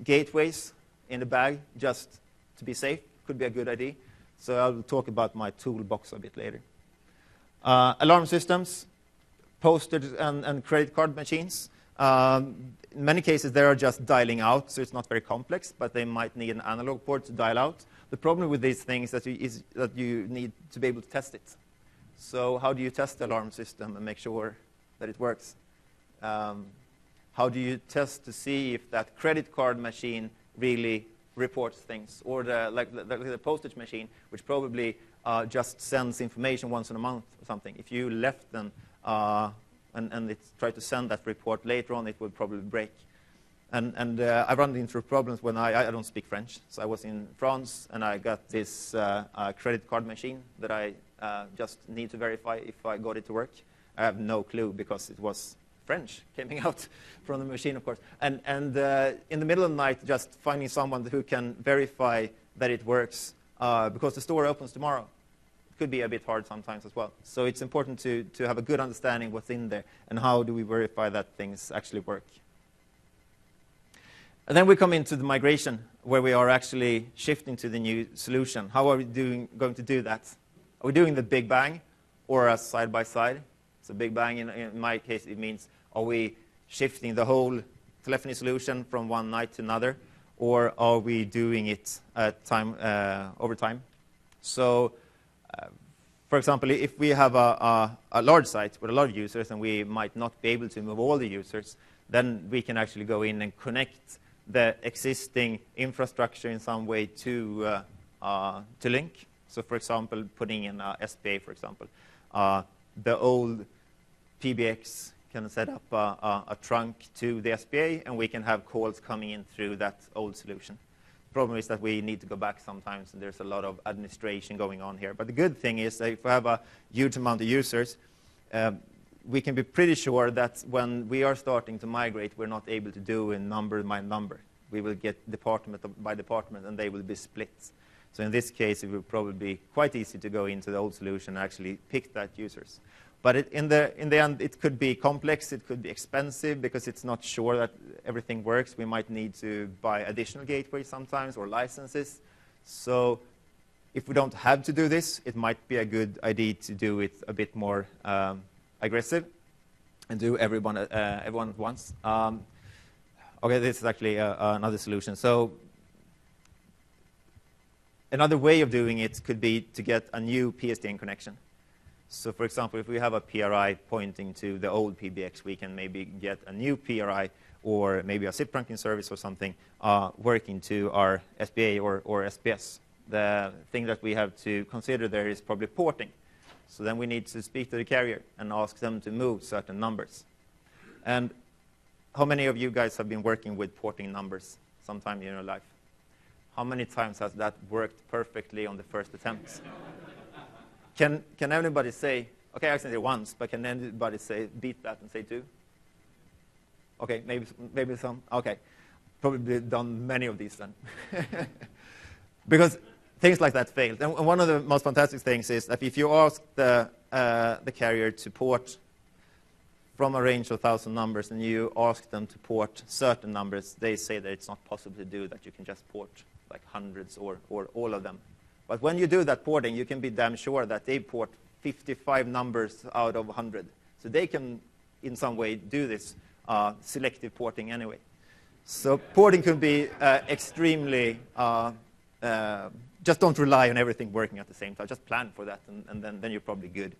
gateways in the bag just to be safe could be a good idea. So I'll talk about my toolbox a bit later. Alarm systems, postage and credit card machines. In many cases, they are just dialing out, so it's not very complex, but they might need an analog port to dial out. The problem with these things is that you need to be able to test it. So how do you test the alarm system and make sure that it works? How do you test to see if that credit card machine really reports things, or the postage machine, which probably just sends information once in a month or something? If you left them and it tried to send that report later on, it would probably break. And I run into problems when I don't speak French. So I was in France, and I got this credit card machine that I just need to verify if I got it to work. I have no clue because it was French coming out from the machine, of course. And in the middle of the night, just finding someone who can verify that it works because the store opens tomorrow. It could be a bit hard sometimes as well. So it's important to have a good understanding what's in there and how do we verify that things actually work. And then we come into the migration, where we are actually shifting to the new solution. How are we going to do that? Are we doing the big bang or a side-by-side? So big bang, in my case, it means, are we shifting the whole telephony solution from one night to another, or are we doing it over time? So, for example, if we have a large site with a lot of users and we might not be able to move all the users, then we can actually go in and connect the existing infrastructure in some way to Lync. So, for example, putting in SPA, for example. The old PBX can set up a trunk to the SPA, and we can have calls coming in through that old solution. The problem is that we need to go back sometimes, and there's a lot of administration going on here. But the good thing is that if we have a huge amount of users, we can be pretty sure that when we are starting to migrate, we're not able to do in number by number. We will get department by department, and they will be split. So in this case, it will probably be quite easy to go into the old solution and actually pick that users. But in the end, it could be complex, it could be expensive, because it's not sure that everything works. We might need to buy additional gateways sometimes, or licenses. So if we don't have to do this, it might be a good idea to do it a bit more aggressive and do everyone at once. Okay, this is actually another solution. So another way of doing it could be to get a new PSTN connection. So, for example, if we have a PRI pointing to the old PBX, we can maybe get a new PRI or maybe a SIP trunking service or something working to our SPA or SPS. The thing that we have to consider there is probably porting. So then we need to speak to the carrier and ask them to move certain numbers. And how many of you guys have been working with porting numbers sometime in your life? How many times has that worked perfectly on the first attempt? Can anybody say, okay, I accidentally once, but can anybody say, beat that and say two? Okay, maybe some. Okay, probably done many of these then. Because things like that failed. And one of the most fantastic things is that if you ask the carrier to port from a range of 1,000 numbers and you ask them to port certain numbers, they say that it's not possible to do that. You can just port like hundreds or all of them. But when you do that porting, you can be damn sure that they port 55 numbers out of 100. So they can, in some way, do this selective porting anyway. So porting can be extremely, just don't rely on everything working at the same time. Just plan for that, and then you're probably good.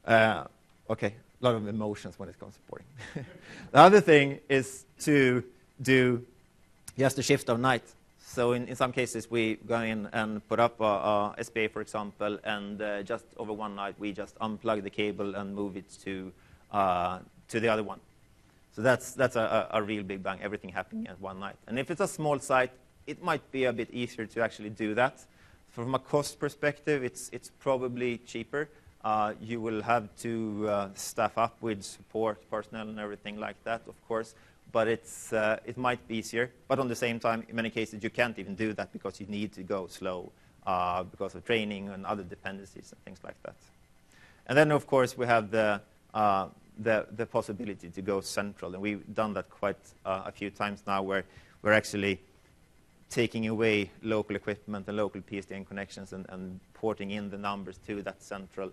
Okay, a lot of emotions when it comes to porting. The other thing is to do just a shift of night. So in some cases, we go in and put up a SPA, for example, and just over one night, we just unplug the cable and move it to the other one. So that's a real big bang, everything happening at one night. And if it's a small site, it might be a bit easier to actually do that. From a cost perspective, it's probably cheaper. You will have to staff up with support personnel and everything like that, of course. But it might be easier. But on the same time, in many cases, you can't even do that because you need to go slow because of training and other dependencies and things like that. And then, of course, we have the possibility to go central. And we've done that quite a few times now, where we're actually taking away local equipment and local PSTN connections and porting in the numbers to that central,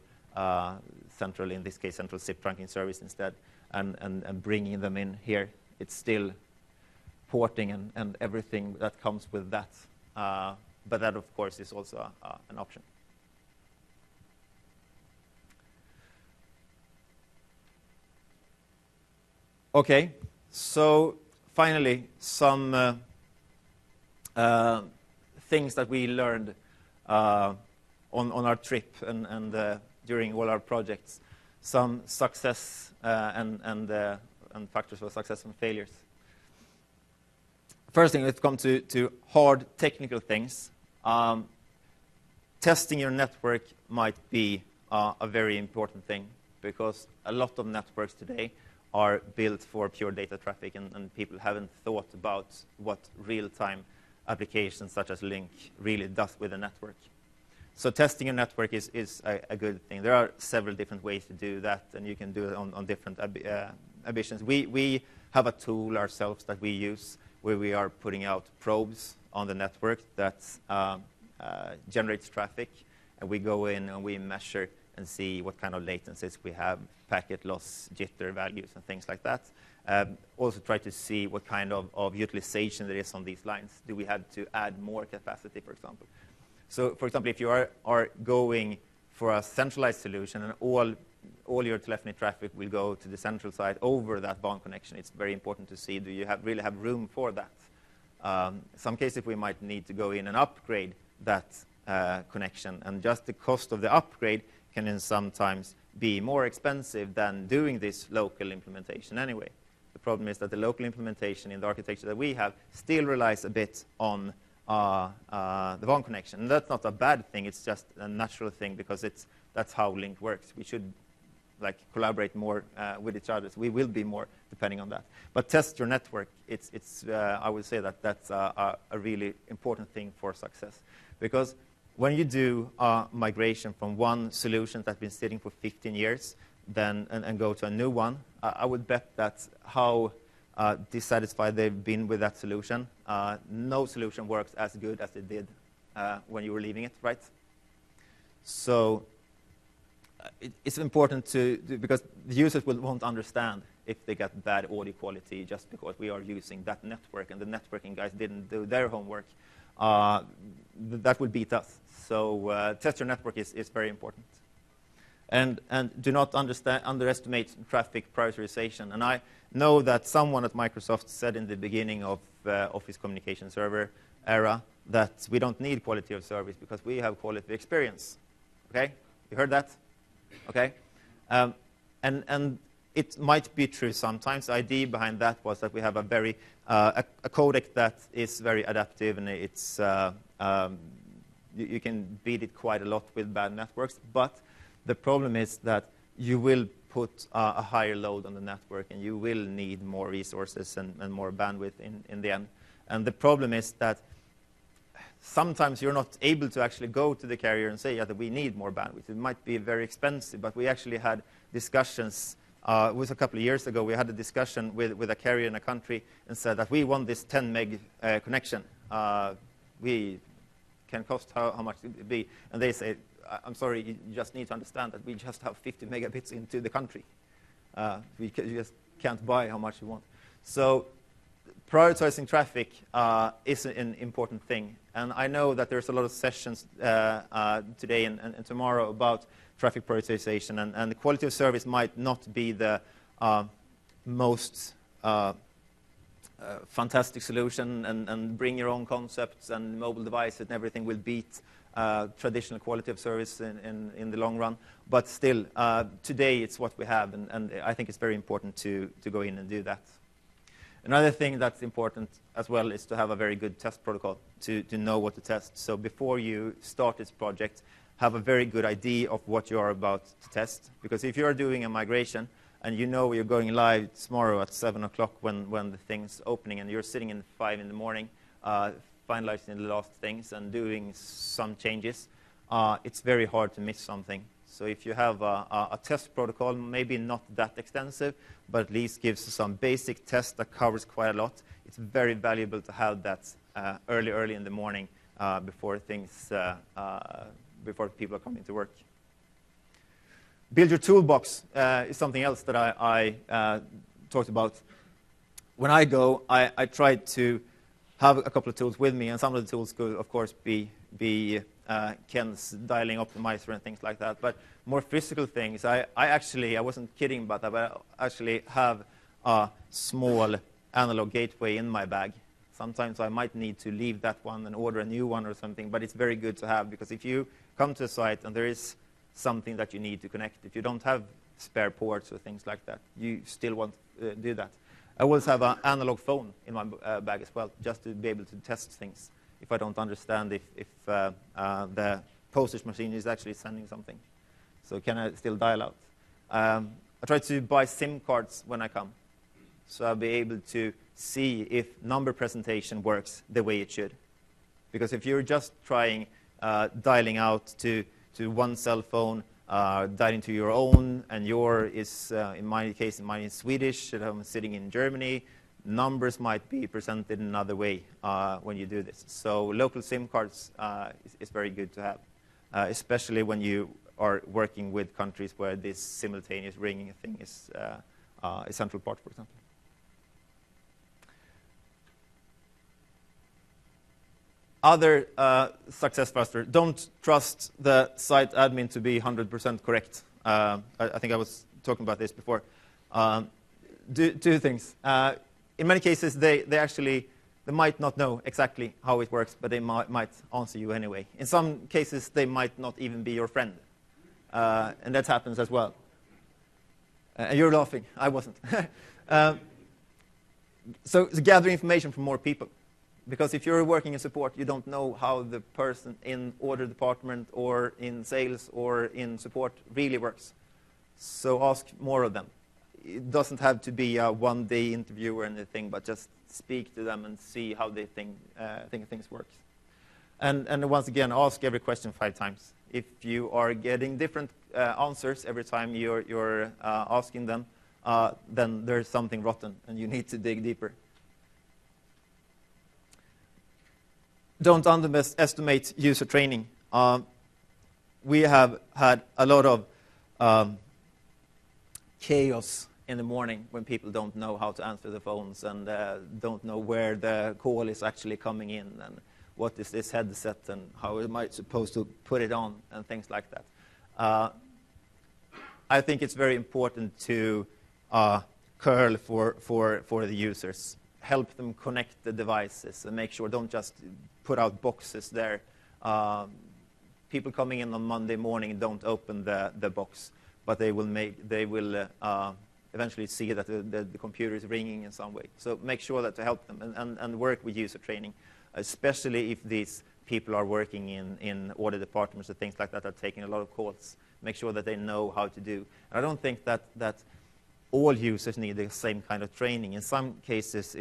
in this case, central SIP trunking service instead, and bringing them in here. It's still porting and everything that comes with that. But that, of course, is also an option. Okay, so finally, some things that we learned on our trip and during all our projects. Some success and factors for success and failures. First thing, let's come to hard technical things. Testing your network might be a very important thing, because a lot of networks today are built for pure data traffic, and people haven't thought about what real-time applications such as Lync really does with a network. So testing a network is a good thing. There are several different ways to do that, and you can do it on different ambitions. We have a tool ourselves that we use where we are putting out probes on the network that generates traffic, and we go in and we measure and see what kind of latencies we have, packet loss, jitter values, and things like that. Also try to see what kind of utilization there is on these lines. Do we have to add more capacity, for example? So, for example, if you are going for a centralized solution and all your telephony traffic will go to the central side over that WAN connection, it's very important to see, do you really have room for that? Some cases we might need to go in and upgrade that connection, and just the cost of the upgrade can then sometimes be more expensive than doing this local implementation anyway. The problem is that the local implementation in the architecture that we have still relies a bit on the WAN connection. And that's not a bad thing, it's just a natural thing, because that's how Lync works. We should collaborate more with each other. So we will be more depending on that. But test your network. I would say that that's a really important thing for success. Because when you do a migration from one solution that's been sitting for 15 years and go to a new one, I would bet that how dissatisfied they've been with that solution. No solution works as good as it did when you were leaving it, right? So it's important because the users won't understand if they get bad audio quality just because we are using that network and the networking guys didn't do their homework. That would beat us. So test your network is very important. And do not underestimate traffic prioritization. And I know that someone at Microsoft said in the beginning of Office Communication Server era that we don't need quality of service because we have quality of experience. Okay? You heard that? Okay? And it might be true sometimes. The idea behind that was that we have a very a codec that is very adaptive, and it's you can beat it quite a lot with bad networks. But the problem is that you will put a higher load on the network, and you will need more resources and more bandwidth in the end. And the problem is that sometimes you're not able to actually go to the carrier and say, yeah, that we need more bandwidth. It might be very expensive, but we actually had discussions. It was a couple of years ago. We had a discussion with a carrier in a country and said that we want this 10 meg connection. We can cost how much it would be. And they say, I'm sorry, you just need to understand that we just have 50 megabits into the country. You just can't buy how much you want. So prioritizing traffic is an important thing. And I know that there's a lot of sessions today and tomorrow about traffic prioritization. And the quality of service might not be the most fantastic solution, and bring your own concepts and mobile devices and everything will beat traditional quality of service in the long run. But still, today it's what we have, and I think it's very important to go in and do that. Another thing that's important as well is to have a very good test protocol to know what to test. So before you start this project, have a very good idea of what you are about to test. Because if you are doing a migration and you know you're going live tomorrow at 7 o'clock when the thing's opening, and you're sitting in 5 in the morning, finalizing the last things and doing some changes, it's very hard to miss something. So if you have a test protocol, maybe not that extensive, but at least gives some basic test that covers quite a lot, it's very valuable to have that early in the morning before people are coming to work. Build your toolbox is something else that I talked about. When I go, I try to have a couple of tools with me, and some of the tools could, of course, be Ken's dialing optimizer and things like that. But more physical things, I wasn't kidding about that, but I actually have a small analog gateway in my bag. Sometimes I might need to leave that one and order a new one or something, but it's very good to have, because if you come to a site and there is something that you need to connect, if you don't have spare ports or things like that, you still want to do that. I always have an analog phone in my bag as well, just to be able to test things if I don't understand if the postage machine is actually sending something. So can I still dial out? I try to buy SIM cards when I come, so I'll be able to see if number presentation works the way it should. Because if you're just trying dialing out to one cell phone, dialing to your own, and your is, in my case, mine is Swedish, and I'm sitting in Germany, numbers might be presented in another way when you do this. So local SIM cards is very good to have, especially when you are working with countries where this simultaneous ringing thing is a central part, for example. Other success factor, don't trust the site admin to be 100% correct. I think I was talking about this before. Two things. In many cases, they might not know exactly how it works, but they might answer you anyway. In some cases, they might not even be your friend. And that happens as well. And you're laughing. I wasn't. So gather information from more people. Because if you're working in support, you don't know how the person in order department or in sales or in support really works. So ask more of them. It doesn't have to be a one-day interview or anything, but just speak to them and see how they think things work. And once again, ask every question 5 times. If you are getting different answers every time you're asking them, then there's something rotten, and you need to dig deeper. Don't underestimate user training. We have had a lot of chaos in the morning when people don't know how to answer the phones and don't know where the call is actually coming in and what is this headset and how am I supposed to put it on and things like that. I think it's very important to curl for the users. Help them connect the devices and make sure, don't just put out boxes there. People coming in on Monday morning don't open the box, but they will eventually see that the computer is ringing in some way. So make sure that to help them and work with user training, especially if these people are working in order departments or things like that are taking a lot of calls. Make sure that they know how to do. And I don't think that all users need the same kind of training. In some cases,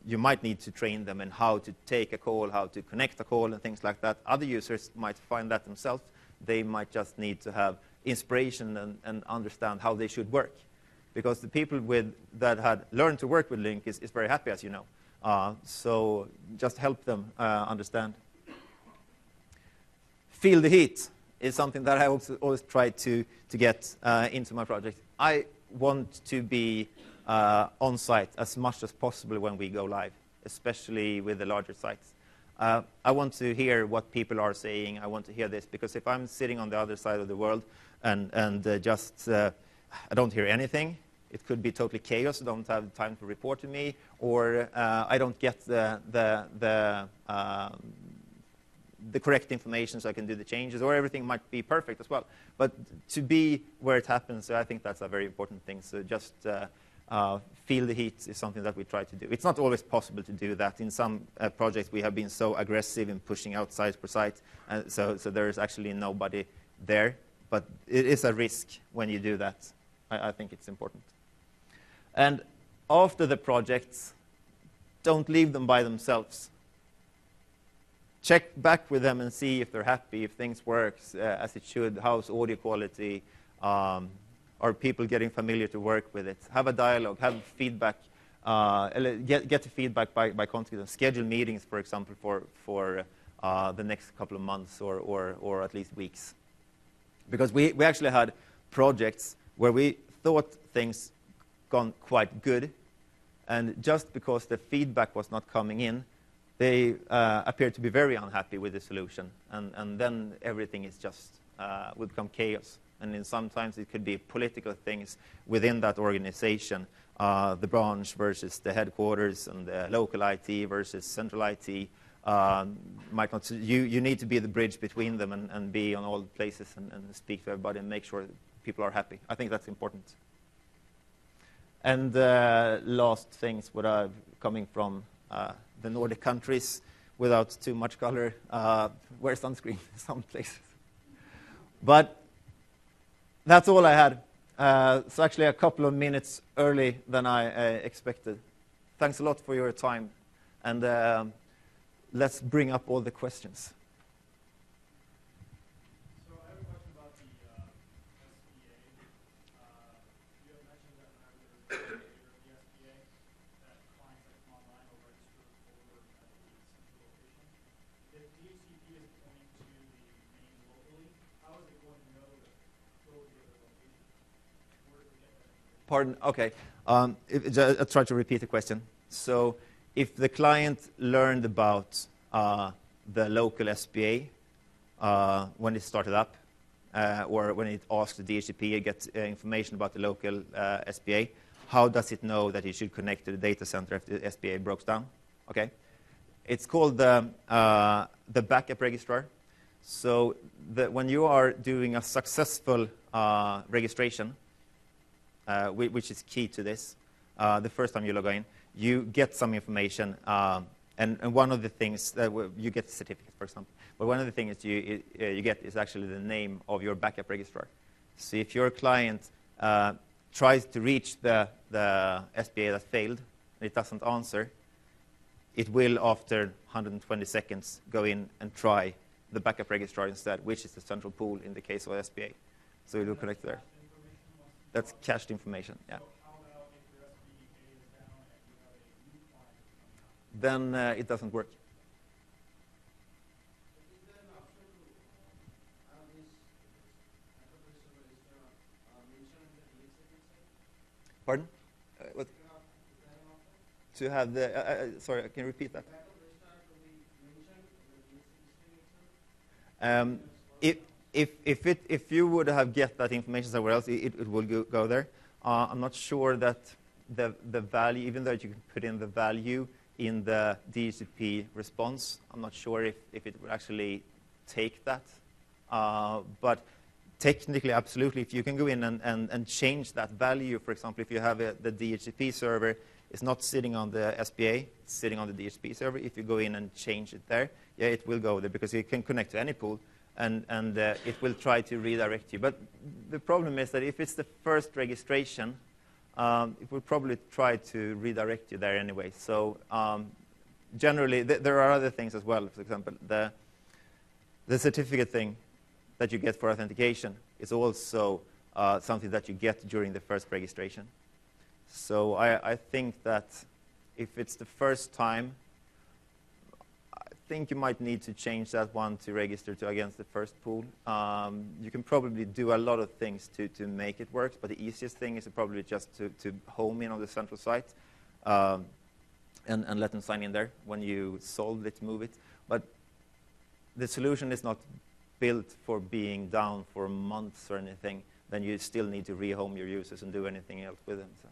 you might need to train them in how to take a call, how to connect a call, and things like that. Other users might find that themselves. They might just need to have inspiration and understand how they should work. Because the people that had learned to work with Lync is very happy, as you know. So just help them understand. Feel the heat is something that I always try to get into my project. I want to be on site as much as possible when we go live, especially with the larger sites. I want to hear what people are saying. I want to hear this, because if I'm sitting on the other side of the world and I don't hear anything, it could be totally chaos. I don't have time to report to me, or I don't get the correct information so I can do the changes, or everything might be perfect as well. But to be where it happens, I think that's a very important thing. So just feel the heat is something that we try to do. It's not always possible to do that. In some projects, we have been so aggressive in pushing out site per site, so there is actually nobody there. But it is a risk when you do that. I think it's important. And after the projects, don't leave them by themselves. Check back with them and see if they're happy, if things work as it should, how's audio quality, are people getting familiar to work with it. Have a dialogue, have feedback, get the feedback by contacting them. Schedule meetings, for example, for the next couple of months or at least weeks. Because we actually had projects where we thought things gone quite good, and just because the feedback was not coming in, they appeared to be very unhappy with the solution, and then everything is just would become chaos. And then sometimes it could be political things within that organization, the branch versus the headquarters, and the local IT versus central IT. Might not, you need to be the bridge between them and be on all places and speak to everybody and make sure that people are happy. I think that's important. And last things, what I've coming from the Nordic countries, without too much color, wear sunscreen in some places. But that's all I had. So actually a couple of minutes early than I expected. Thanks a lot for your time. And let's bring up all the questions. So I have a question about the SBA. You have mentioned that whenever there's a failure of the SBA, that clients that come online will register over at the central location. If DHCP is pointing to the main locally, how is it going to know that go to the other location? Where do we get that information? Pardon? Okay. I'll try to repeat the question. So if the client learned about the local SBA when it started up, or when it asked the DHCP to get information about the local SBA, how does it know that it should connect to the data center if the SBA breaks down? Okay. It's called the backup registrar. So when you are doing a successful registration, which is key to this, the first time you log in, you get some information, and one of the things that you get a certificate, for example. But one of the things you get is actually the name of your backup registrar. So if your client tries to reach the SBA that failed, and it doesn't answer, it will, after 120 seconds, go in and try the backup registrar instead, which is the central pool in the case of SBA. So it will connect there. That's cached information, yeah. Then it doesn't work. Pardon? What? To have the, sorry, can you repeat that? If you would have get that information somewhere else, it will go there. I'm not sure that the value, even though you can put in the value in the DHCP response, I'm not sure if it would actually take that. But technically, absolutely, if you can go in and change that value, for example, if you have the DHCP server is not sitting on the SBA, it's sitting on the DHCP server, if you go in and change it there, yeah, it will go there because it can connect to any pool, and it will try to redirect you. But the problem is that if it's the first registration, it will probably try to redirect you there anyway. So generally, there are other things as well. For example, the certificate thing that you get for authentication is also something that you get during the first registration. So I think that if it's the first time, I think you might need to change that one to register to against the first pool. You can probably do a lot of things to make it work, but the easiest thing is probably just to home in on the central site and let them sign in there. When you solve it, move it. But the solution is not built for being down for months or anything. Then you still need to rehome your users and do anything else with them. So.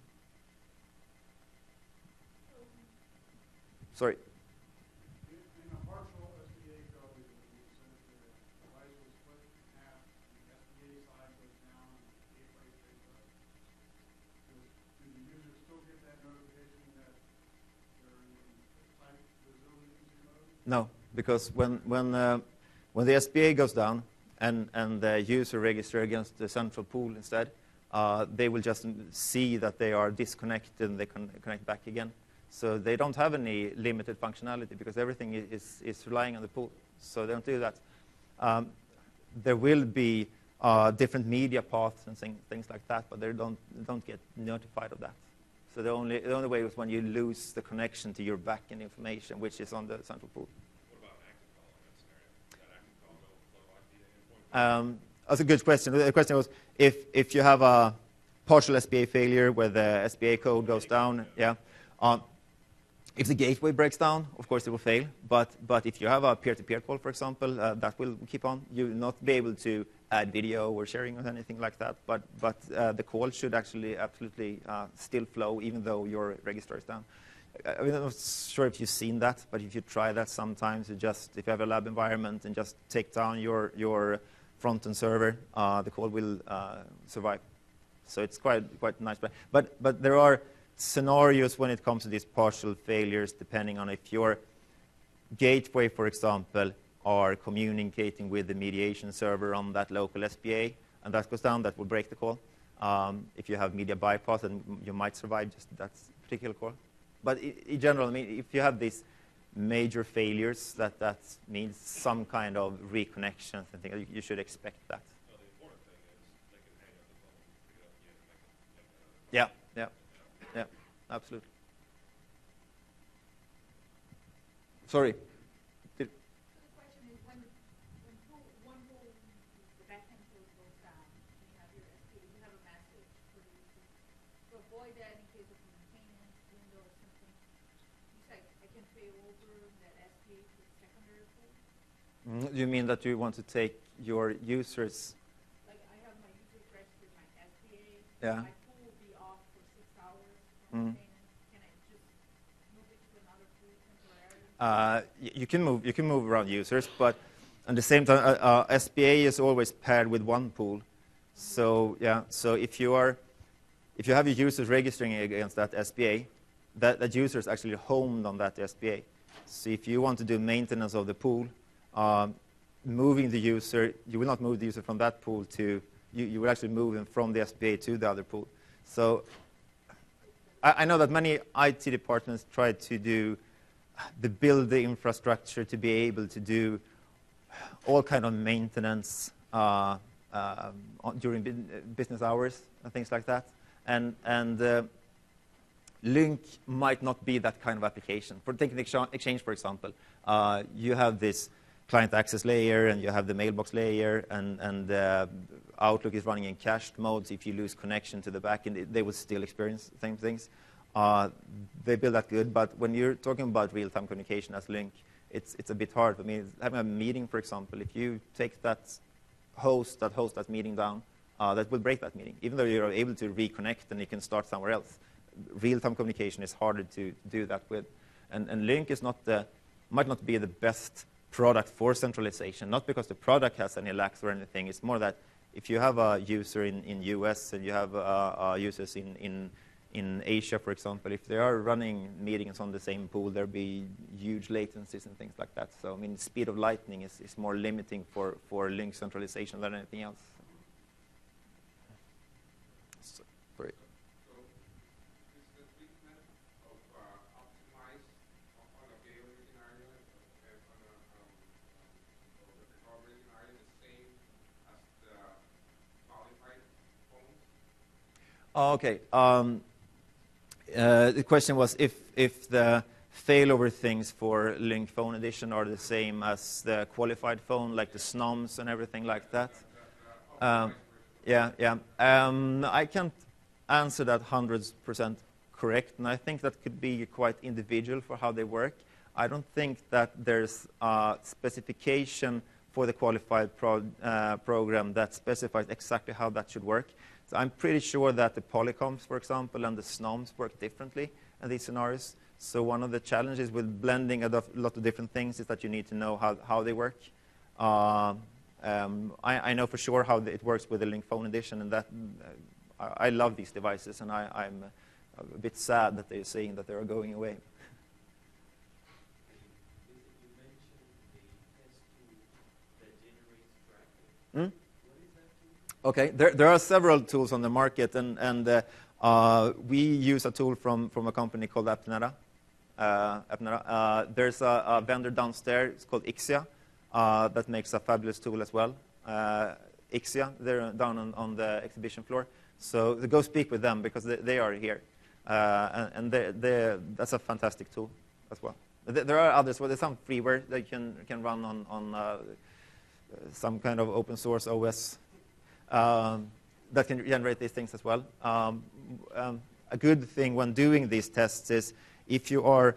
Sorry. In a partial SBA code, you said the device was split in half, the SBA side goes down, and the gateway stays up. Do the users still get that notification that they're in site resiliency mode? No, because when the SBA goes down and the user register against the central pool instead, they will just see that they are disconnected and they can connect back again. So they don't have any limited functionality because everything is relying on the pool. So they don't do that. There will be different media paths and things like that, but they don't get notified of that. So the only way was when you lose the connection to your backend information, which is on the central pool. What about active call in that scenario? Does that active call go flow IP endpoint? That's a good question. The question was if you have a partial SPA failure where the SPA code goes down, yeah. If the gateway breaks down, of course it will fail. But if you have a peer-to-peer call, for example, that will keep on. You will not be able to add video or sharing or anything like that. But the call should actually absolutely still flow, even though your registrar is down. I mean, I'm not sure if you've seen that, but if you try that sometimes, if you have a lab environment and just take down your front-end server, the call will survive. So it's quite nice. But there are scenarios when it comes to these partial failures, depending on if your gateway, for example, are communicating with the mediation server on that local SPA, and that goes down, that will break the call. If you have media bypass, then you might survive just that particular call. But in general, I mean, if you have these major failures, that means some kind of reconnections and things. You should expect that. No, the important thing is they can hang up the phone, pick it up again, and make Yeah, absolutely. Sorry. So the question is when one whole the backend code goes down, you have your SPA, you have a message for you to avoid that in case of maintenance window or something. You say I can fail over that SPA to the secondary pool. You mean that you want to take your users? Like I have my users registered my SPA. Yeah. My pool will be off for 6 hours Mm. from maintenance. Can I just move it to another pool temporarily? You can move around users, but at the same time, SPA is always paired with one pool. So yeah, so if you have your users registering against that SPA, that user is actually homed on that SPA. So if you want to do maintenance of the pool, moving the user, you will not move the user from that pool to you will actually move him from the SPA to the other pool. So I know that many IT departments try to build the infrastructure to be able to do all kind of maintenance during business hours and things like that. And Lync might not be that kind of application. For taking Exchange, for example, you have this client access layer, and you have the mailbox layer, and Outlook is running in cached mode. So if you lose connection to the backend, they will still experience the same things. They build that good, but when you're talking about real-time communication as Lync, it's a bit hard. I mean, having a meeting, for example, if you take that host that meeting down, that will break that meeting. Even though you're able to reconnect and you can start somewhere else, real-time communication is harder to do that with. And Lync is might not be the best product for centralization, not because the product has any lacks or anything. It's more that if you have a user in US and you have users in Asia, for example, if they are running meetings on the same pool, there'll be huge latencies and things like that. So, I mean, speed of lightning is more limiting for Lync centralization than anything else. Sorry. So, is the treatment of optimized on a failing scenario and on a recovery scenario the same as the qualified phones? Okay. The question was if the failover things for Lync Phone Edition are the same as the qualified phone, like the SNOMs and everything like that. Yeah. I can't answer that 100% correct, and I think that could be quite individual for how they work. I don't think that there's a specification for the qualified program that specifies exactly how that should work. So I'm pretty sure that the polycoms, for example, and the SNOMs work differently in these scenarios. So one of the challenges with blending a lot of different things is that you need to know how they work. I know for sure how it works with the Lync Phone Edition, and that I love these devices, and I'm a bit sad that they're saying that they are going away. Hmm? Okay, there are several tools on the market, and we use a tool from a company called Apnera. There's a vendor downstairs, it's called Ixia, that makes a fabulous tool as well. Ixia, they're down on the exhibition floor. So go speak with them because they are here. And that's a fantastic tool as well. There are others. Well, there's some freeware that you can run on some kind of open source OS that can generate these things as well. A good thing when doing these tests is if you are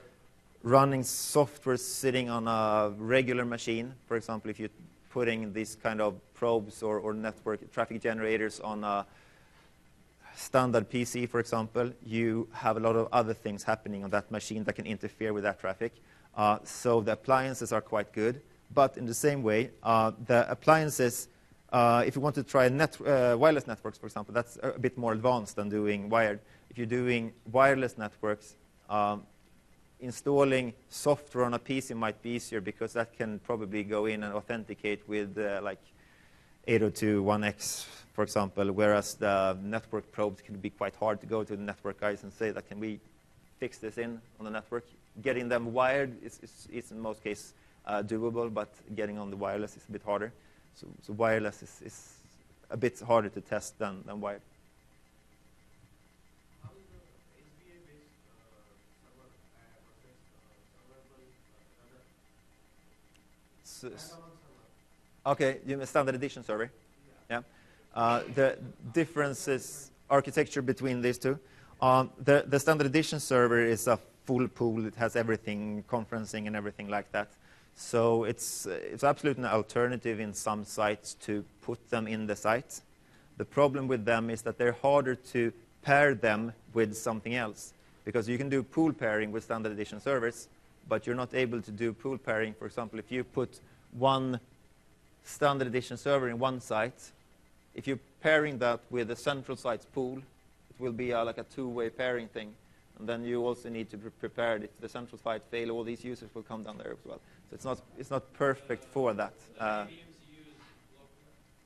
running software sitting on a regular machine, for example, if you're putting these kind of probes or network traffic generators on a standard PC, for example, you have a lot of other things happening on that machine that can interfere with that traffic. So the appliances are quite good. But in the same way, the appliances, if you want to try wireless networks, for example, that's a bit more advanced than doing wired. If you're doing wireless networks, installing software on a PC might be easier because that can probably go in and authenticate with like 802.1x, for example, whereas the network probes can be quite hard to go to the network guys and say that, can we fix this in on the network? Getting them wired is in most cases doable, but getting on the wireless is a bit harder. So wireless is a bit harder to test than wired. How is the SBA-based server versus serverable standalone server? Okay, you mean standard edition server? Yeah. The difference is architecture between these two. The standard edition server is a full pool. It has everything, conferencing and everything like that. So it's absolutely an alternative in some sites to put them in the site. The problem with them is that they're harder to pair them with something else, because you can do pool pairing with standard edition servers, but you're not able to do pool pairing. For example, if you put one standard edition server in one site, if you're pairing that with a central site's pool, it will be like a two-way pairing thing. And then you also need to be prepared. If the central site fail, all these users will come down there as well. So it's not perfect for that.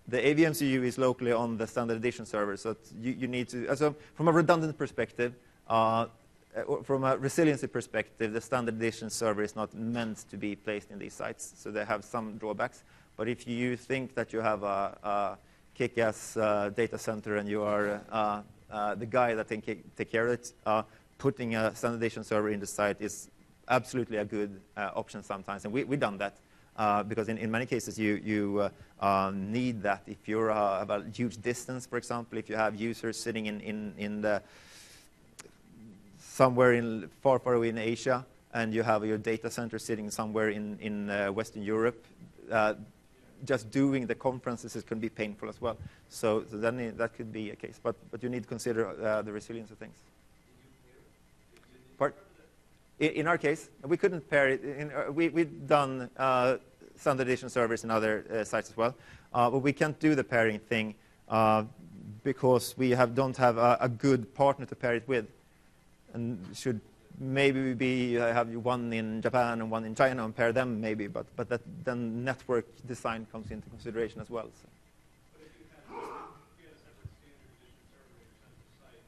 The AVMCU is locally on the standard edition server. So you need to, so from a redundant perspective, from a resiliency perspective, the standard edition server is not meant to be placed in these sites. So they have some drawbacks. But if you think that you have a kick-ass data center and you are the guy that can take care of it, putting a standard edition server in the site is absolutely a good option sometimes. And we've done that because in many cases you need that. If you have a huge distance, for example, if you have users sitting in the somewhere in far away in Asia, and you have your data center sitting somewhere in Western Europe, just doing the conferences can be painful as well. So then that could be a case. But you need to consider the resilience of things. In our case, we couldn't pair it. We've done standard edition servers in other sites as well, but we can't do the pairing thing because we don't have a good partner to pair it with, and should maybe have one in Japan and one in China and pair them maybe, but that then network design comes into consideration as well. So. But if you had a separate standard edition server in your central site,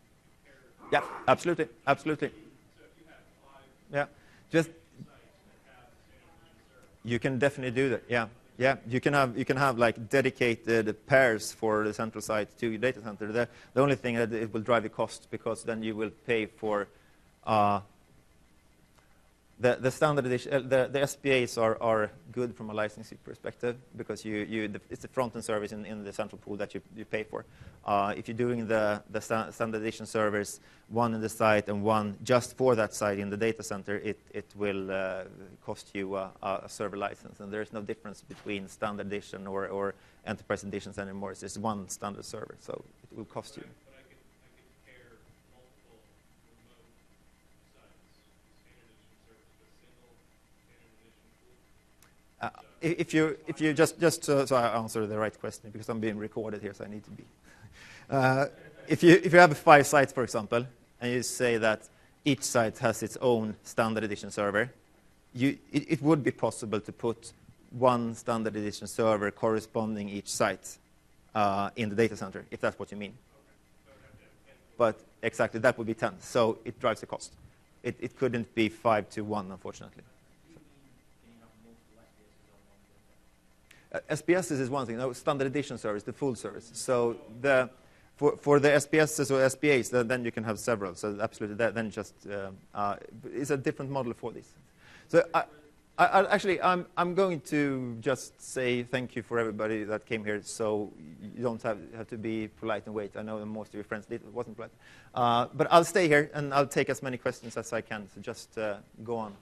you pair. Yeah, absolutely, absolutely. So if you had 5 Yeah, just sites that have standard edition server, you can definitely do that. Yeah, yeah. You can have like dedicated pairs for the central site to your data center. The only thing that it will drive you cost, because then you will pay for the standard edition. The SPAs are good from a licensing perspective because it's the front-end service in the central pool that you pay for. If you're doing the standard edition servers, one in the site and one just for that site in the data center, it will cost you a server license. And there's no difference between standard edition or enterprise editions anymore. It's just one standard server, so it will cost you. but I could pair multiple remote sites, standard edition servers with a single standard edition pool. If you just so I answer the right question, because I'm being recorded here, so I need to be. If you have 5 sites, for example, and you say that each site has its own standard edition server, it would be possible to put one standard edition server corresponding each site in the data center, if that's what you mean. But exactly, that would be 10. So it drives the cost. It couldn't be 5 to 1, unfortunately. SPSs is one thing. No, standard edition service, the full service. So For the SPSs or SPAs, then you can have several. So absolutely, then just it's a different model for this. So I'm going to just say thank you for everybody that came here. So you don't have to be polite and wait. I know that most of your friends wasn't polite, but I'll stay here and I'll take as many questions as I can. So just go on.